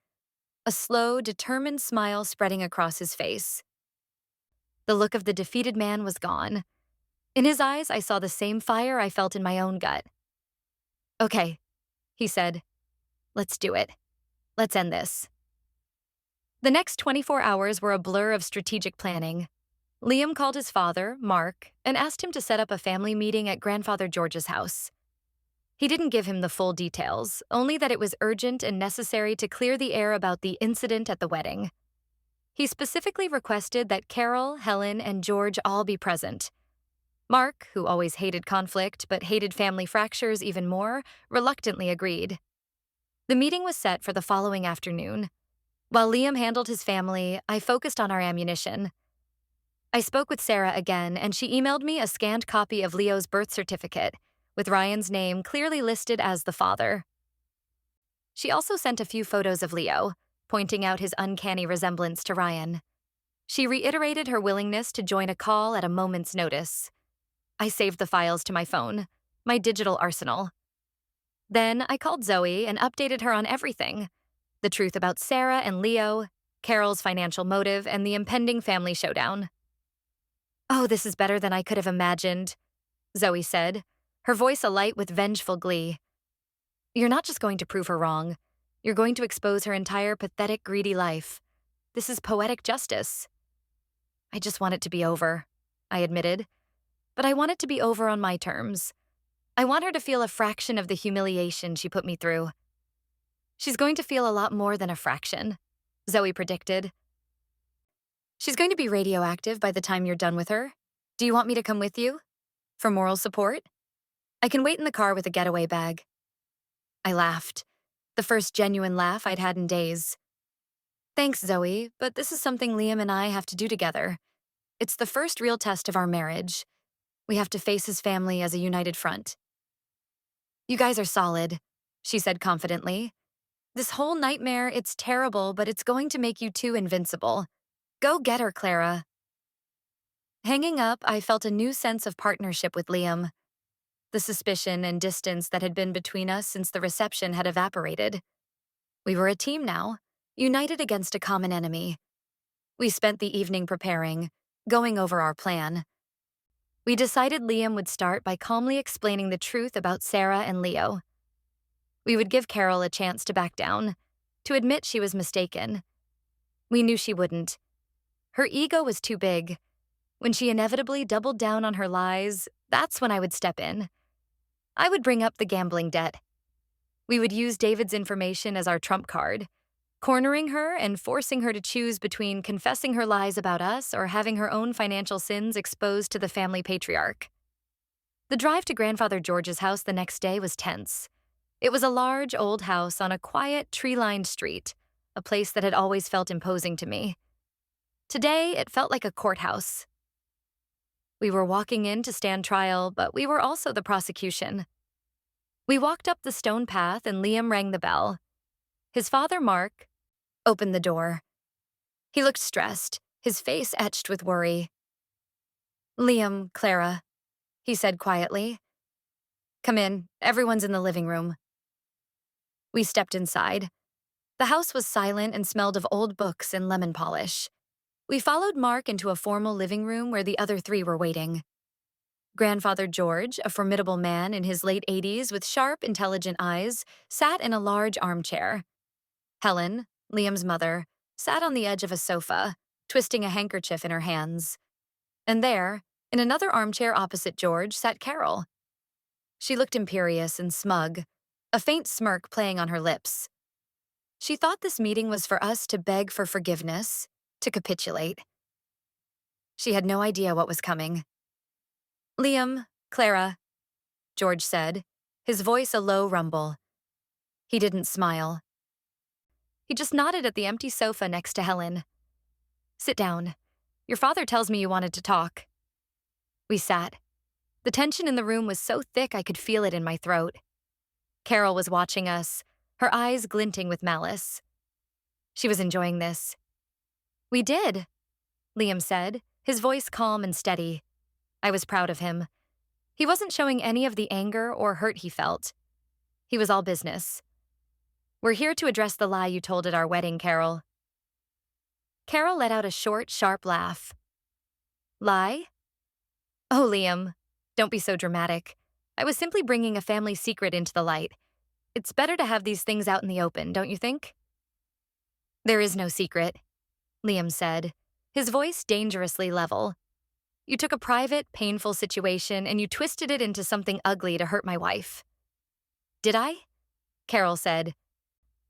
a slow, determined smile spreading across his face. The look of the defeated man was gone. In his eyes, I saw the same fire I felt in my own gut. Okay, he said. Let's do it. Let's end this. The next 24 hours were a blur of strategic planning. Liam called his father, Mark, and asked him to set up a family meeting at Grandfather George's house. He didn't give him the full details, only that it was urgent and necessary to clear the air about the incident at the wedding. He specifically requested that Carol, Helen, and George all be present. Mark, who always hated conflict but hated family fractures even more, reluctantly agreed. The meeting was set for the following afternoon. While Liam handled his family, I focused on our ammunition. I spoke with Sarah again, and she emailed me a scanned copy of Leo's birth certificate, with Ryan's name clearly listed as the father. She also sent a few photos of Leo, pointing out his uncanny resemblance to Ryan. She reiterated her willingness to join a call at a moment's notice. I saved the files to my phone, my digital arsenal. Then I called Zoe and updated her on everything: the truth about Sarah and Leo, Carol's financial motive, and the impending family showdown. Oh, this is better than I could have imagined, Zoe said, her voice alight with vengeful glee. You're not just going to prove her wrong. You're going to expose her entire pathetic, greedy life. This is poetic justice. I just want it to be over, I admitted. But I want it to be over on my terms. I want her to feel a fraction of the humiliation she put me through. She's going to feel a lot more than a fraction, Zoe predicted. She's going to be radioactive by the time you're done with her. Do you want me to come with you? For moral support? I can wait in the car with a getaway bag. I laughed, the first genuine laugh I'd had in days. Thanks, Zoe, but this is something Liam and I have to do together. It's the first real test of our marriage. We have to face his family as a united front. You guys are solid, she said confidently. This whole nightmare, it's terrible, but it's going to make you two invincible. Go get her, Clara. Hanging up, I felt a new sense of partnership with Liam. The suspicion and distance that had been between us since the reception had evaporated. We were a team now, united against a common enemy. We spent the evening preparing, going over our plan. We decided Liam would start by calmly explaining the truth about Sarah and Leo. We would give Carol a chance to back down, to admit she was mistaken. We knew she wouldn't. Her ego was too big. When she inevitably doubled down on her lies, that's when I would step in. I would bring up the gambling debt. We would use David's information as our trump card, cornering her and forcing her to choose between confessing her lies about us or having her own financial sins exposed to the family patriarch. The drive to Grandfather George's house the next day was tense. It was a large, old house on a quiet, tree-lined street, a place that had always felt imposing to me. Today, it felt like a courthouse. We were walking in to stand trial, but we were also the prosecution. We walked up the stone path and Liam rang the bell. His father, Mark, opened the door. He looked stressed, his face etched with worry. Liam, Clara, he said quietly. Come in, everyone's in the living room. We stepped inside. The house was silent and smelled of old books and lemon polish. We followed Mark into a formal living room where the other three were waiting. Grandfather George, a formidable man in his late 80s with sharp, intelligent eyes, sat in a large armchair. Helen, Liam's mother, sat on the edge of a sofa, twisting a handkerchief in her hands. And there, in another armchair opposite George, sat Carol. She looked imperious and smug, a faint smirk playing on her lips. She thought this meeting was for us to beg for forgiveness, to capitulate. She had no idea what was coming. Liam, Clara, George said, his voice a low rumble. He didn't smile. He just nodded at the empty sofa next to Helen. Sit down. Your father tells me you wanted to talk. We sat. The tension in the room was so thick I could feel it in my throat. Carol was watching us, her eyes glinting with malice. She was enjoying this. We did, Liam said, his voice calm and steady. I was proud of him. He wasn't showing any of the anger or hurt he felt. He was all business. We're here to address the lie you told at our wedding, Carol. Carol let out a short, sharp laugh. Lie? Oh, Liam, don't be so dramatic. I was simply bringing a family secret into the light. It's better to have these things out in the open, don't you think? There is no secret, Liam said, his voice dangerously level. You took a private, painful situation and you twisted it into something ugly to hurt my wife. Did I? Carol said,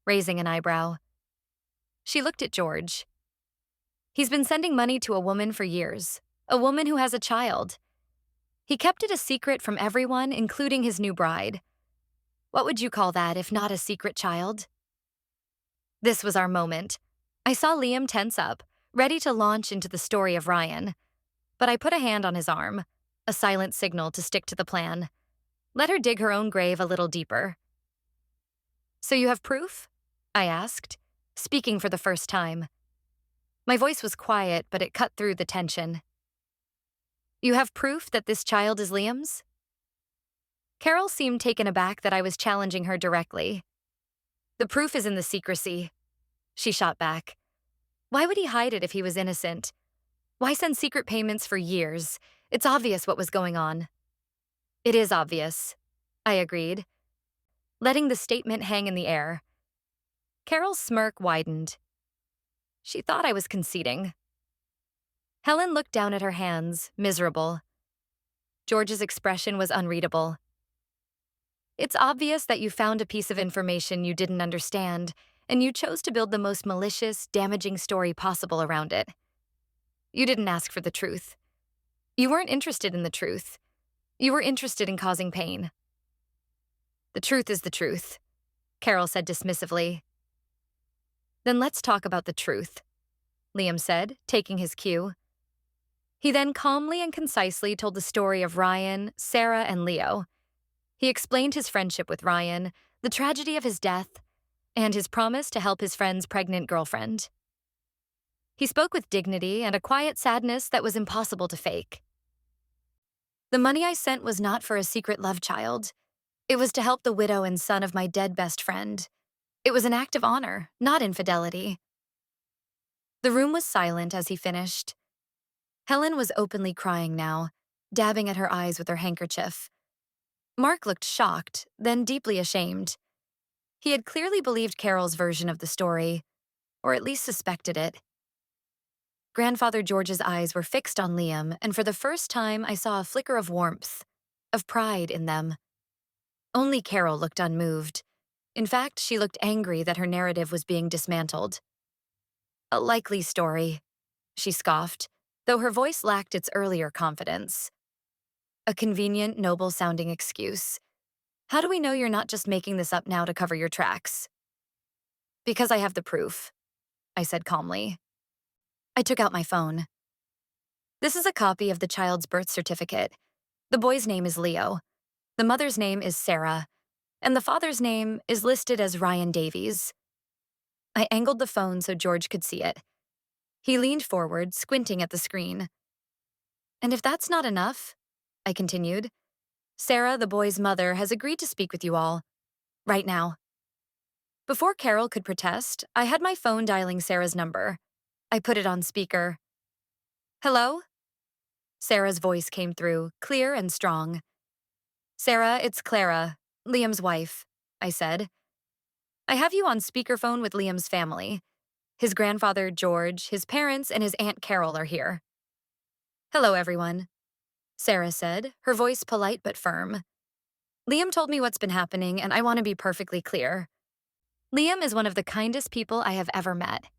raising an eyebrow. She looked at George. He's been sending money to a woman for years, a woman who has a child. He kept it a secret from everyone, including his new bride. What would you call that if not a secret child? This was our moment. I saw Liam tense up, ready to launch into the story of Ryan. But I put a hand on his arm, a silent signal to stick to the plan. Let her dig her own grave a little deeper. So you have proof? I asked, speaking for the first time. My voice was quiet, but it cut through the tension. You have proof that this child is Liam's? Carol seemed taken aback that I was challenging her directly. The proof is in the secrecy, she shot back. Why would he hide it if he was innocent? Why send secret payments for years? It's obvious what was going on. It is obvious, I agreed, letting the statement hang in the air. Carol's smirk widened. She thought I was conceding. Helen looked down at her hands, miserable. George's expression was unreadable. It's obvious that you found a piece of information you didn't understand, and you chose to build the most malicious, damaging story possible around it. You didn't ask for the truth. You weren't interested in the truth. You were interested in causing pain. The truth is the truth, Carol said dismissively. Then let's talk about the truth, Liam said, taking his cue. He then calmly and concisely told the story of Ryan, Sarah, and Leo. He explained his friendship with Ryan, the tragedy of his death, and his promise to help his friend's pregnant girlfriend. He spoke with dignity and a quiet sadness that was impossible to fake. The money I sent was not for a secret love child. It was to help the widow and son of my dead best friend. It was an act of honor, not infidelity. The room was silent as he finished. Helen was openly crying now, dabbing at her eyes with her handkerchief. Mark looked shocked, then deeply ashamed. He had clearly believed Carol's version of the story, or at least suspected it. Grandfather George's eyes were fixed on Liam, and for the first time I saw a flicker of warmth, of pride in them. Only Carol looked unmoved. In fact, she looked angry that her narrative was being dismantled. A likely story, she scoffed, though her voice lacked its earlier confidence. A convenient, noble-sounding excuse. How do we know you're not just making this up now to cover your tracks? Because I have the proof, I said calmly. I took out my phone. This is a copy of the child's birth certificate. The boy's name is Leo. The mother's name is Sarah. And the father's name is listed as Ryan Davies. I angled the phone so George could see it. He leaned forward, squinting at the screen. And if that's not enough, I continued, Sarah, the boy's mother, has agreed to speak with you all. Right now. Before Carol could protest, I had my phone dialing Sarah's number. I put it on speaker. Hello? Sarah's voice came through, clear and strong. "Sarah, it's Clara, Liam's wife," I said. "I have you on speakerphone with Liam's family. His grandfather, George, his parents, and his Aunt Carol are here." "Hello, everyone," Sarah said, her voice polite but firm. "Liam told me what's been happening, and I want to be perfectly clear. Liam is one of the kindest people I have ever met.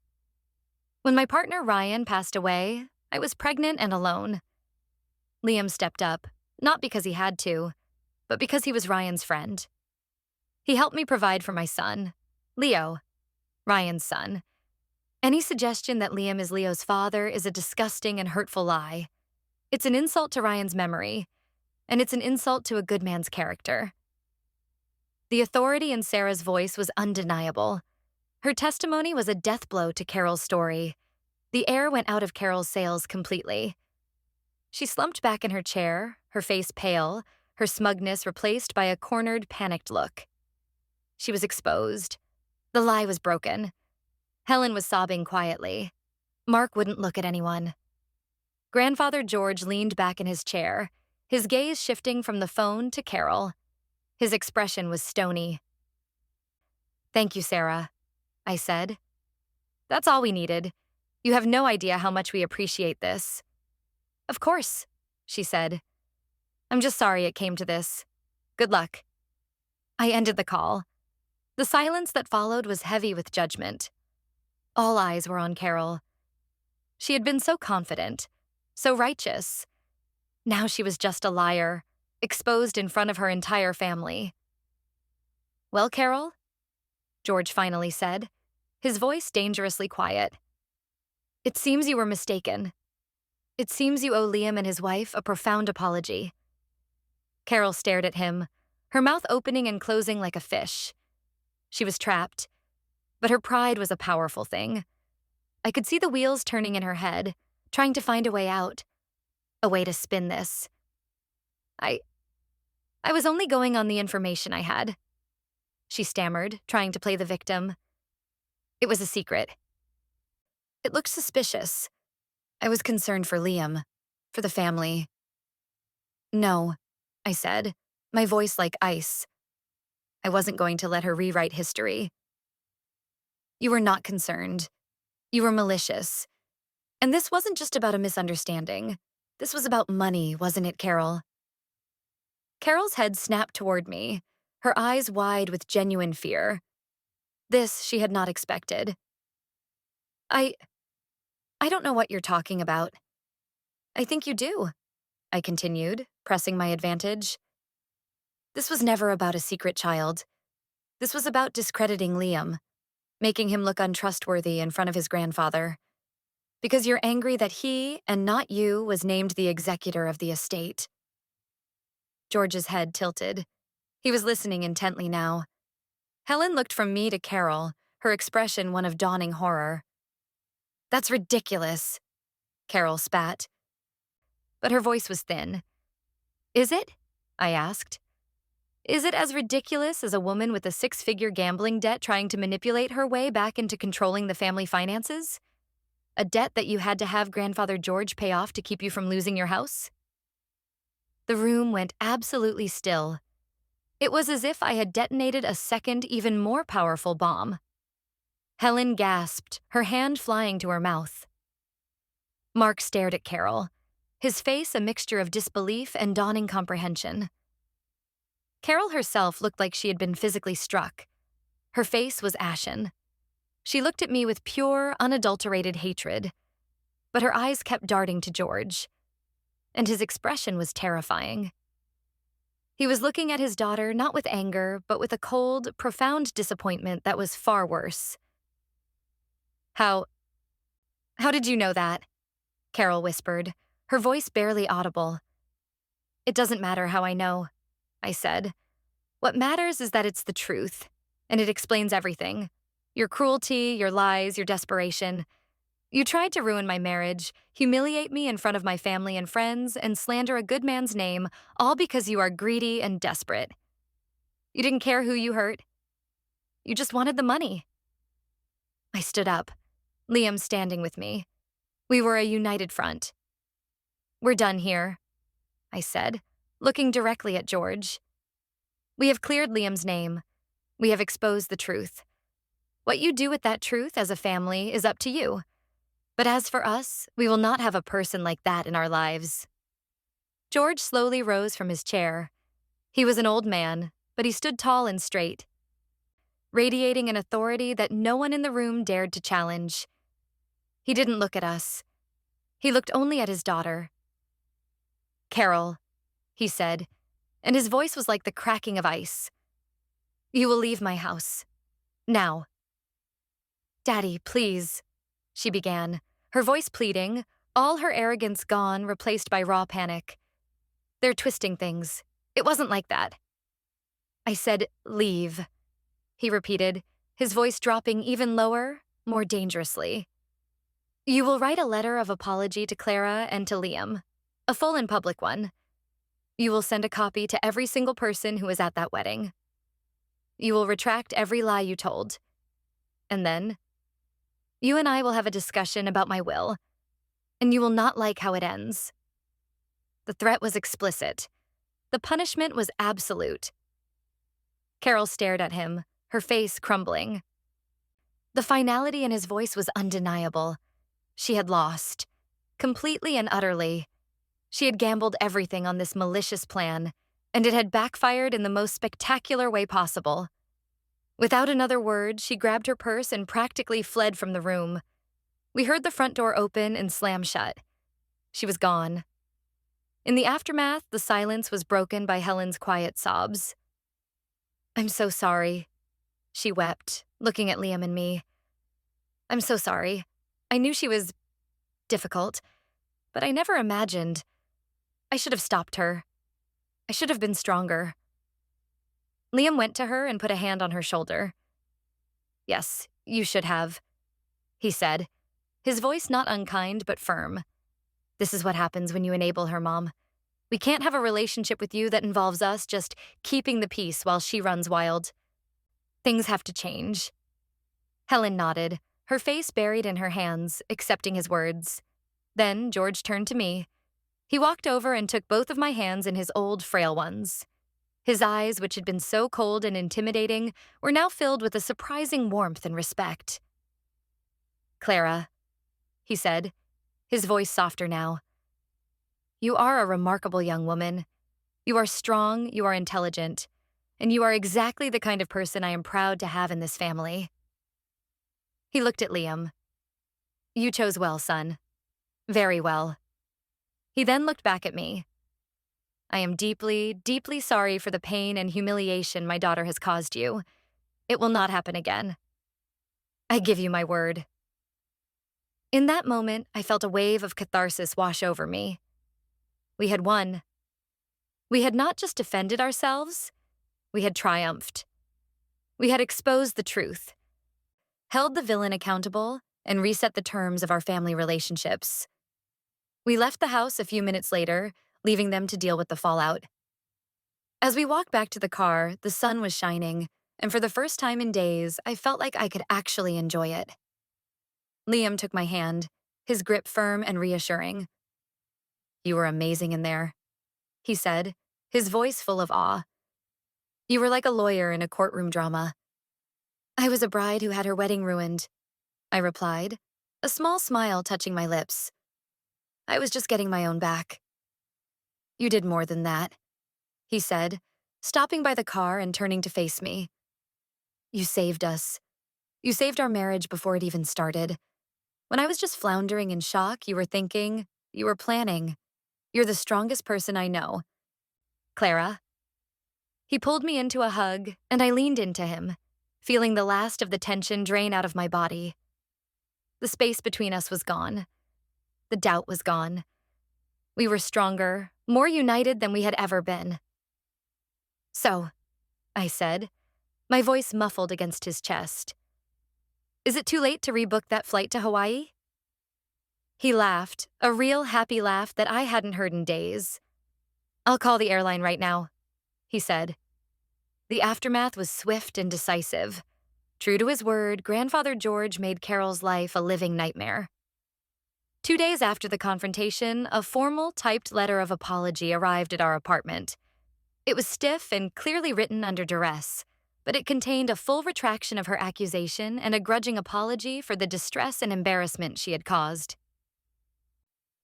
When my partner Ryan passed away, I was pregnant and alone. Liam stepped up, not because he had to, but because he was Ryan's friend. He helped me provide for my son, Leo, Ryan's son. Any suggestion that Liam is Leo's father is a disgusting and hurtful lie. It's an insult to Ryan's memory, and it's an insult to a good man's character." The authority in Sarah's voice was undeniable. Her testimony was a death blow to Carol's story. The air went out of Carol's sails completely. She slumped back in her chair, her face pale, her smugness replaced by a cornered, panicked look. She was exposed. The lie was broken. Helen was sobbing quietly. Mark wouldn't look at anyone. Grandfather George leaned back in his chair, his gaze shifting from the phone to Carol. His expression was stony. "Thank you, Sarah," I said. "That's all we needed. You have no idea how much we appreciate this." "Of course," she said. "I'm just sorry it came to this. Good luck." I ended the call. The silence that followed was heavy with judgment. All eyes were on Carol. She had been so confident, so righteous. Now she was just a liar, exposed in front of her entire family. "Well, Carol?" George finally said, his voice dangerously quiet. "It seems you were mistaken. It seems you owe Liam and his wife a profound apology." Carol stared at him, her mouth opening and closing like a fish. She was trapped, but her pride was a powerful thing. I could see the wheels turning in her head, trying to find a way out, a way to spin this. I was only going on the information I had," she stammered, trying to play the victim. "It was a secret. It looked suspicious. I was concerned for Liam, for the family." "No," I said, my voice like ice. I wasn't going to let her rewrite history. "You were not concerned. You were malicious. And this wasn't just about a misunderstanding. This was about money, wasn't it, Carol?" Carol's head snapped toward me, her eyes wide with genuine fear. This she had not expected. I don't know what you're talking about." "I think you do," I continued, pressing my advantage. "This was never about a secret child. This was about discrediting Liam, making him look untrustworthy in front of his grandfather. Because you're angry that he, and not you, was named the executor of the estate." George's head tilted. He was listening intently now. Helen looked from me to Carol, her expression one of dawning horror. "That's ridiculous," Carol spat. But her voice was thin. "Is it?" I asked. "Is it as ridiculous as a woman with a six-figure gambling debt trying to manipulate her way back into controlling the family finances? A debt that you had to have Grandfather George pay off to keep you from losing your house?" The room went absolutely still. It was as if I had detonated a second, even more powerful bomb. Helen gasped, her hand flying to her mouth. Mark stared at Carol, his face a mixture of disbelief and dawning comprehension. Carol herself looked like she had been physically struck. Her face was ashen. She looked at me with pure, unadulterated hatred, but her eyes kept darting to George, and his expression was terrifying. He was looking at his daughter not with anger, but with a cold, profound disappointment that was far worse. How did you know that?" Carol whispered, her voice barely audible. "It doesn't matter how I know," I said. "What matters is that it's the truth, and it explains everything. Your cruelty, your lies, your desperation. You tried to ruin my marriage, humiliate me in front of my family and friends, and slander a good man's name, all because you are greedy and desperate. You didn't care who you hurt. You just wanted the money." I stood up, Liam standing with me. We were a united front. We're done here, I said, looking directly at George. We have cleared Liam's name. We have exposed the truth. What you do with that truth as a family is up to you. But as for us, we will not have a person like that in our lives. George slowly rose from his chair. He was an old man, but he stood tall and straight, radiating an authority that no one in the room dared to challenge. He didn't look at us. He looked only at his daughter. Carol, he said, and his voice was like the cracking of ice. You will leave my house. Now. Daddy, please, she began, her voice pleading, all her arrogance gone, replaced by raw panic. They're twisting things. It wasn't like that. I said, leave, he repeated, his voice dropping even lower, more dangerously. You will write a letter of apology to Clara and to Liam, a full and public one. You will send a copy to every single person who was at that wedding. You will retract every lie you told. And then, you and I will have a discussion about my will, and you will not like how it ends. The threat was explicit. The punishment was absolute. Carol stared at him, her face crumbling. The finality in his voice was undeniable. She had lost. Completely and utterly. She had gambled everything on this malicious plan, and it had backfired in the most spectacular way possible. Without another word, she grabbed her purse and practically fled from the room. We heard the front door open and slam shut. She was gone. In the aftermath, the silence was broken by Helen's quiet sobs. I'm so sorry, she wept, looking at Liam and me. I'm so sorry. I knew she was difficult, but I never imagined. I should have stopped her. I should have been stronger. Liam went to her and put a hand on her shoulder. Yes, you should have, he said, his voice not unkind but firm. This is what happens when you enable her, Mom. We can't have a relationship with you that involves us just keeping the peace while she runs wild. Things have to change. Helen nodded, her face buried in her hands, accepting his words. Then George turned to me. He walked over and took both of my hands in his old, frail ones. His eyes, which had been so cold and intimidating, were now filled with a surprising warmth and respect. Clara, he said, his voice softer now. You are a remarkable young woman. You are strong, you are intelligent, and you are exactly the kind of person I am proud to have in this family. He looked at Liam. You chose well, son. Very well. He then looked back at me. I am deeply, deeply sorry for the pain and humiliation my daughter has caused you. It will not happen again. I give you my word. In that moment, I felt a wave of catharsis wash over me. We had won. We had not just defended ourselves, we had triumphed. We had exposed the truth, held the villain accountable, and reset the terms of our family relationships. We left the house a few minutes later, leaving them to deal with the fallout. As we walked back to the car, the sun was shining, and for the first time in days, I felt like I could actually enjoy it. Liam took my hand, his grip firm and reassuring. You were amazing in there, he said, his voice full of awe. You were like a lawyer in a courtroom drama. I was a bride who had her wedding ruined, I replied, a small smile touching my lips. I was just getting my own back. You did more than that, he said, stopping by the car and turning to face me. You saved us. You saved our marriage before it even started. When I was just floundering in shock, you were thinking, you were planning. You're the strongest person I know. Clara. He pulled me into a hug, and I leaned into him, feeling the last of the tension drain out of my body. The space between us was gone. The doubt was gone. We were stronger, more united than we had ever been. So, I said, my voice muffled against his chest. Is it too late to rebook that flight to Hawaii? He laughed, a real happy laugh that I hadn't heard in days. I'll call the airline right now, he said. The aftermath was swift and decisive. True to his word, Grandfather George made Carol's life a living nightmare. 2 days after the confrontation, a formal, typed letter of apology arrived at our apartment. It was stiff and clearly written under duress, but it contained a full retraction of her accusation and a grudging apology for the distress and embarrassment she had caused.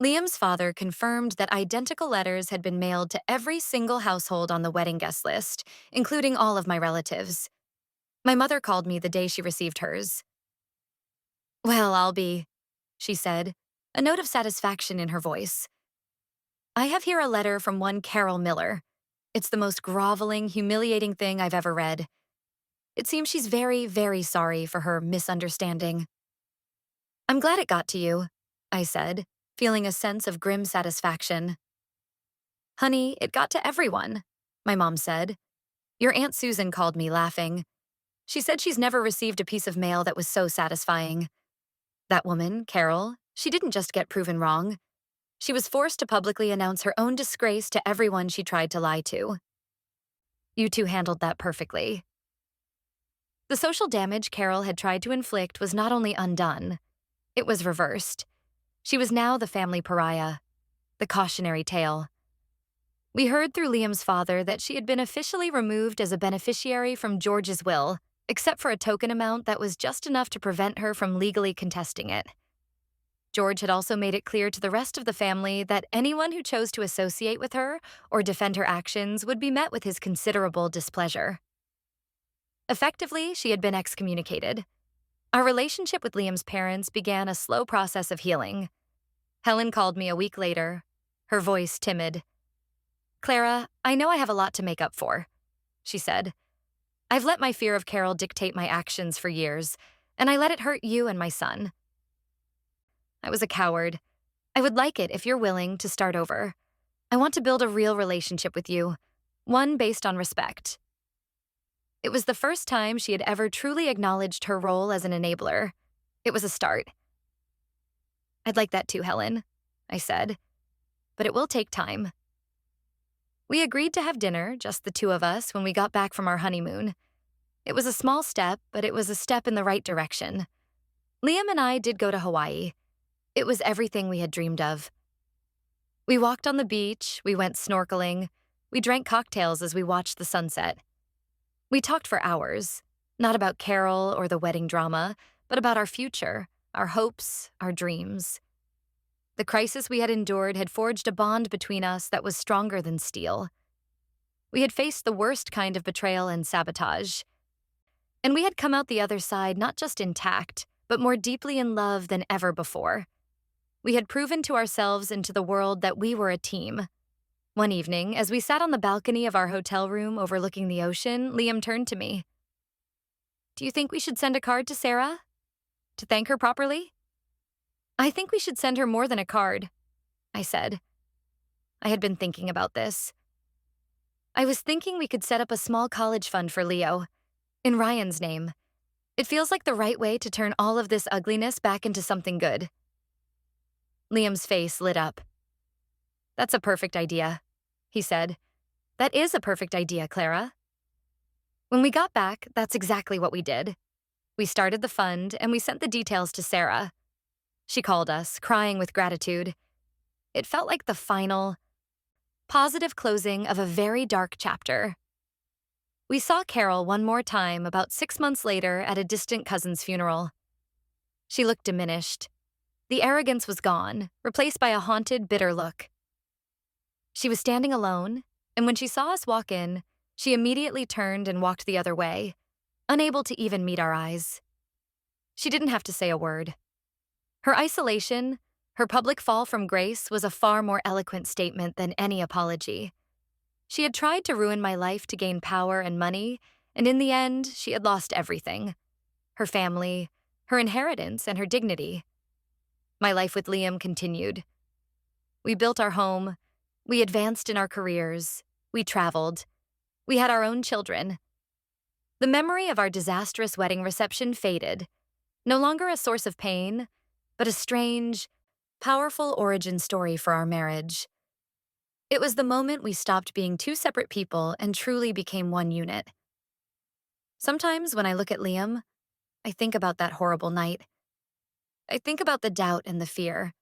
Liam's father confirmed that identical letters had been mailed to every single household on the wedding guest list, including all of my relatives. My mother called me the day she received hers. "Well, I'll be," she said, a note of satisfaction in her voice. "I have here a letter from one Carol Miller. It's the most groveling, humiliating thing I've ever read. It seems she's very, very sorry for her misunderstanding." "I'm glad it got to you," I said, feeling a sense of grim satisfaction. "Honey, it got to everyone," my mom said. "Your Aunt Susan called me, laughing. She said she's never received a piece of mail that was so satisfying. That woman, Carol, she didn't just get proven wrong. She was forced to publicly announce her own disgrace to everyone she tried to lie to. You two handled that perfectly." The social damage Carol had tried to inflict was not only undone, it was reversed. She was now the family pariah, the cautionary tale. We heard through Liam's father that she had been officially removed as a beneficiary from George's will, except for a token amount that was just enough to prevent her from legally contesting it. George had also made it clear to the rest of the family that anyone who chose to associate with her or defend her actions would be met with his considerable displeasure. Effectively, she had been excommunicated. Our relationship with Liam's parents began a slow process of healing. Helen called me a week later, her voice timid. "Clara, I know I have a lot to make up for," she said. "I've let my fear of Carol dictate my actions for years, and I let it hurt you and my son. I was a coward. I would like it if you're willing to start over. I want to build a real relationship with you, one based on respect." It was the first time she had ever truly acknowledged her role as an enabler. It was a start. "I'd like that too, Helen," I said, "but it will take time." We agreed to have dinner, just the two of us, when we got back from our honeymoon. It was a small step, but it was a step in the right direction. Liam and I did go to Hawaii. It was everything we had dreamed of. We walked on the beach, we went snorkeling, we drank cocktails as we watched the sunset. We talked for hours, not about Carol or the wedding drama, but about our future, our hopes, our dreams. The crisis we had endured had forged a bond between us that was stronger than steel. We had faced the worst kind of betrayal and sabotage. And we had come out the other side not just intact, but more deeply in love than ever before. We had proven to ourselves and to the world that we were a team. One evening, as we sat on the balcony of our hotel room overlooking the ocean, Liam turned to me. "Do you think we should send a card to Sarah? To thank her properly?" "I think we should send her more than a card," I said. I had been thinking about this. I was thinking we could set up a small college fund for Leo, in Ryan's name. It feels like the right way to turn all of this ugliness back into something good. Liam's face lit up. "That's a perfect idea," he said. "That is a perfect idea, Clara." When we got back, that's exactly what we did. We started the fund, and we sent the details to Sarah. She called us, crying with gratitude. It felt like the final, positive closing of a very dark chapter. We saw Carol one more time about 6 months later at a distant cousin's funeral. She looked diminished. The arrogance was gone, replaced by a haunted, bitter look. She was standing alone, and when she saw us walk in, she immediately turned and walked the other way, unable to even meet our eyes. She didn't have to say a word. Her isolation, her public fall from grace, was a far more eloquent statement than any apology. She had tried to ruin my life to gain power and money, and in the end, she had lost everything. Her family, her inheritance, and her dignity. My life with Liam continued. We built our home, we advanced in our careers, we traveled, we had our own children. The memory of our disastrous wedding reception faded, no longer a source of pain, but a strange, powerful origin story for our marriage. It was the moment we stopped being two separate people and truly became one unit. Sometimes when I look at Liam, I think about that horrible night. I think about the doubt and the fear,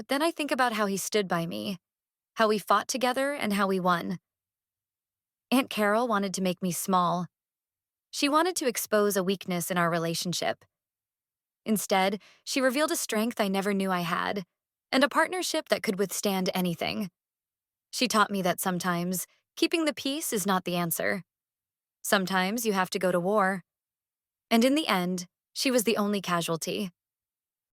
But then I think about how he stood by me, how we fought together, and how we won. Aunt Carol wanted to make me small. She wanted to expose a weakness in our relationship. Instead, she revealed a strength I never knew I had, and a partnership that could withstand anything. She taught me that sometimes keeping the peace is not the answer. Sometimes you have to go to war. And in the end, she was the only casualty.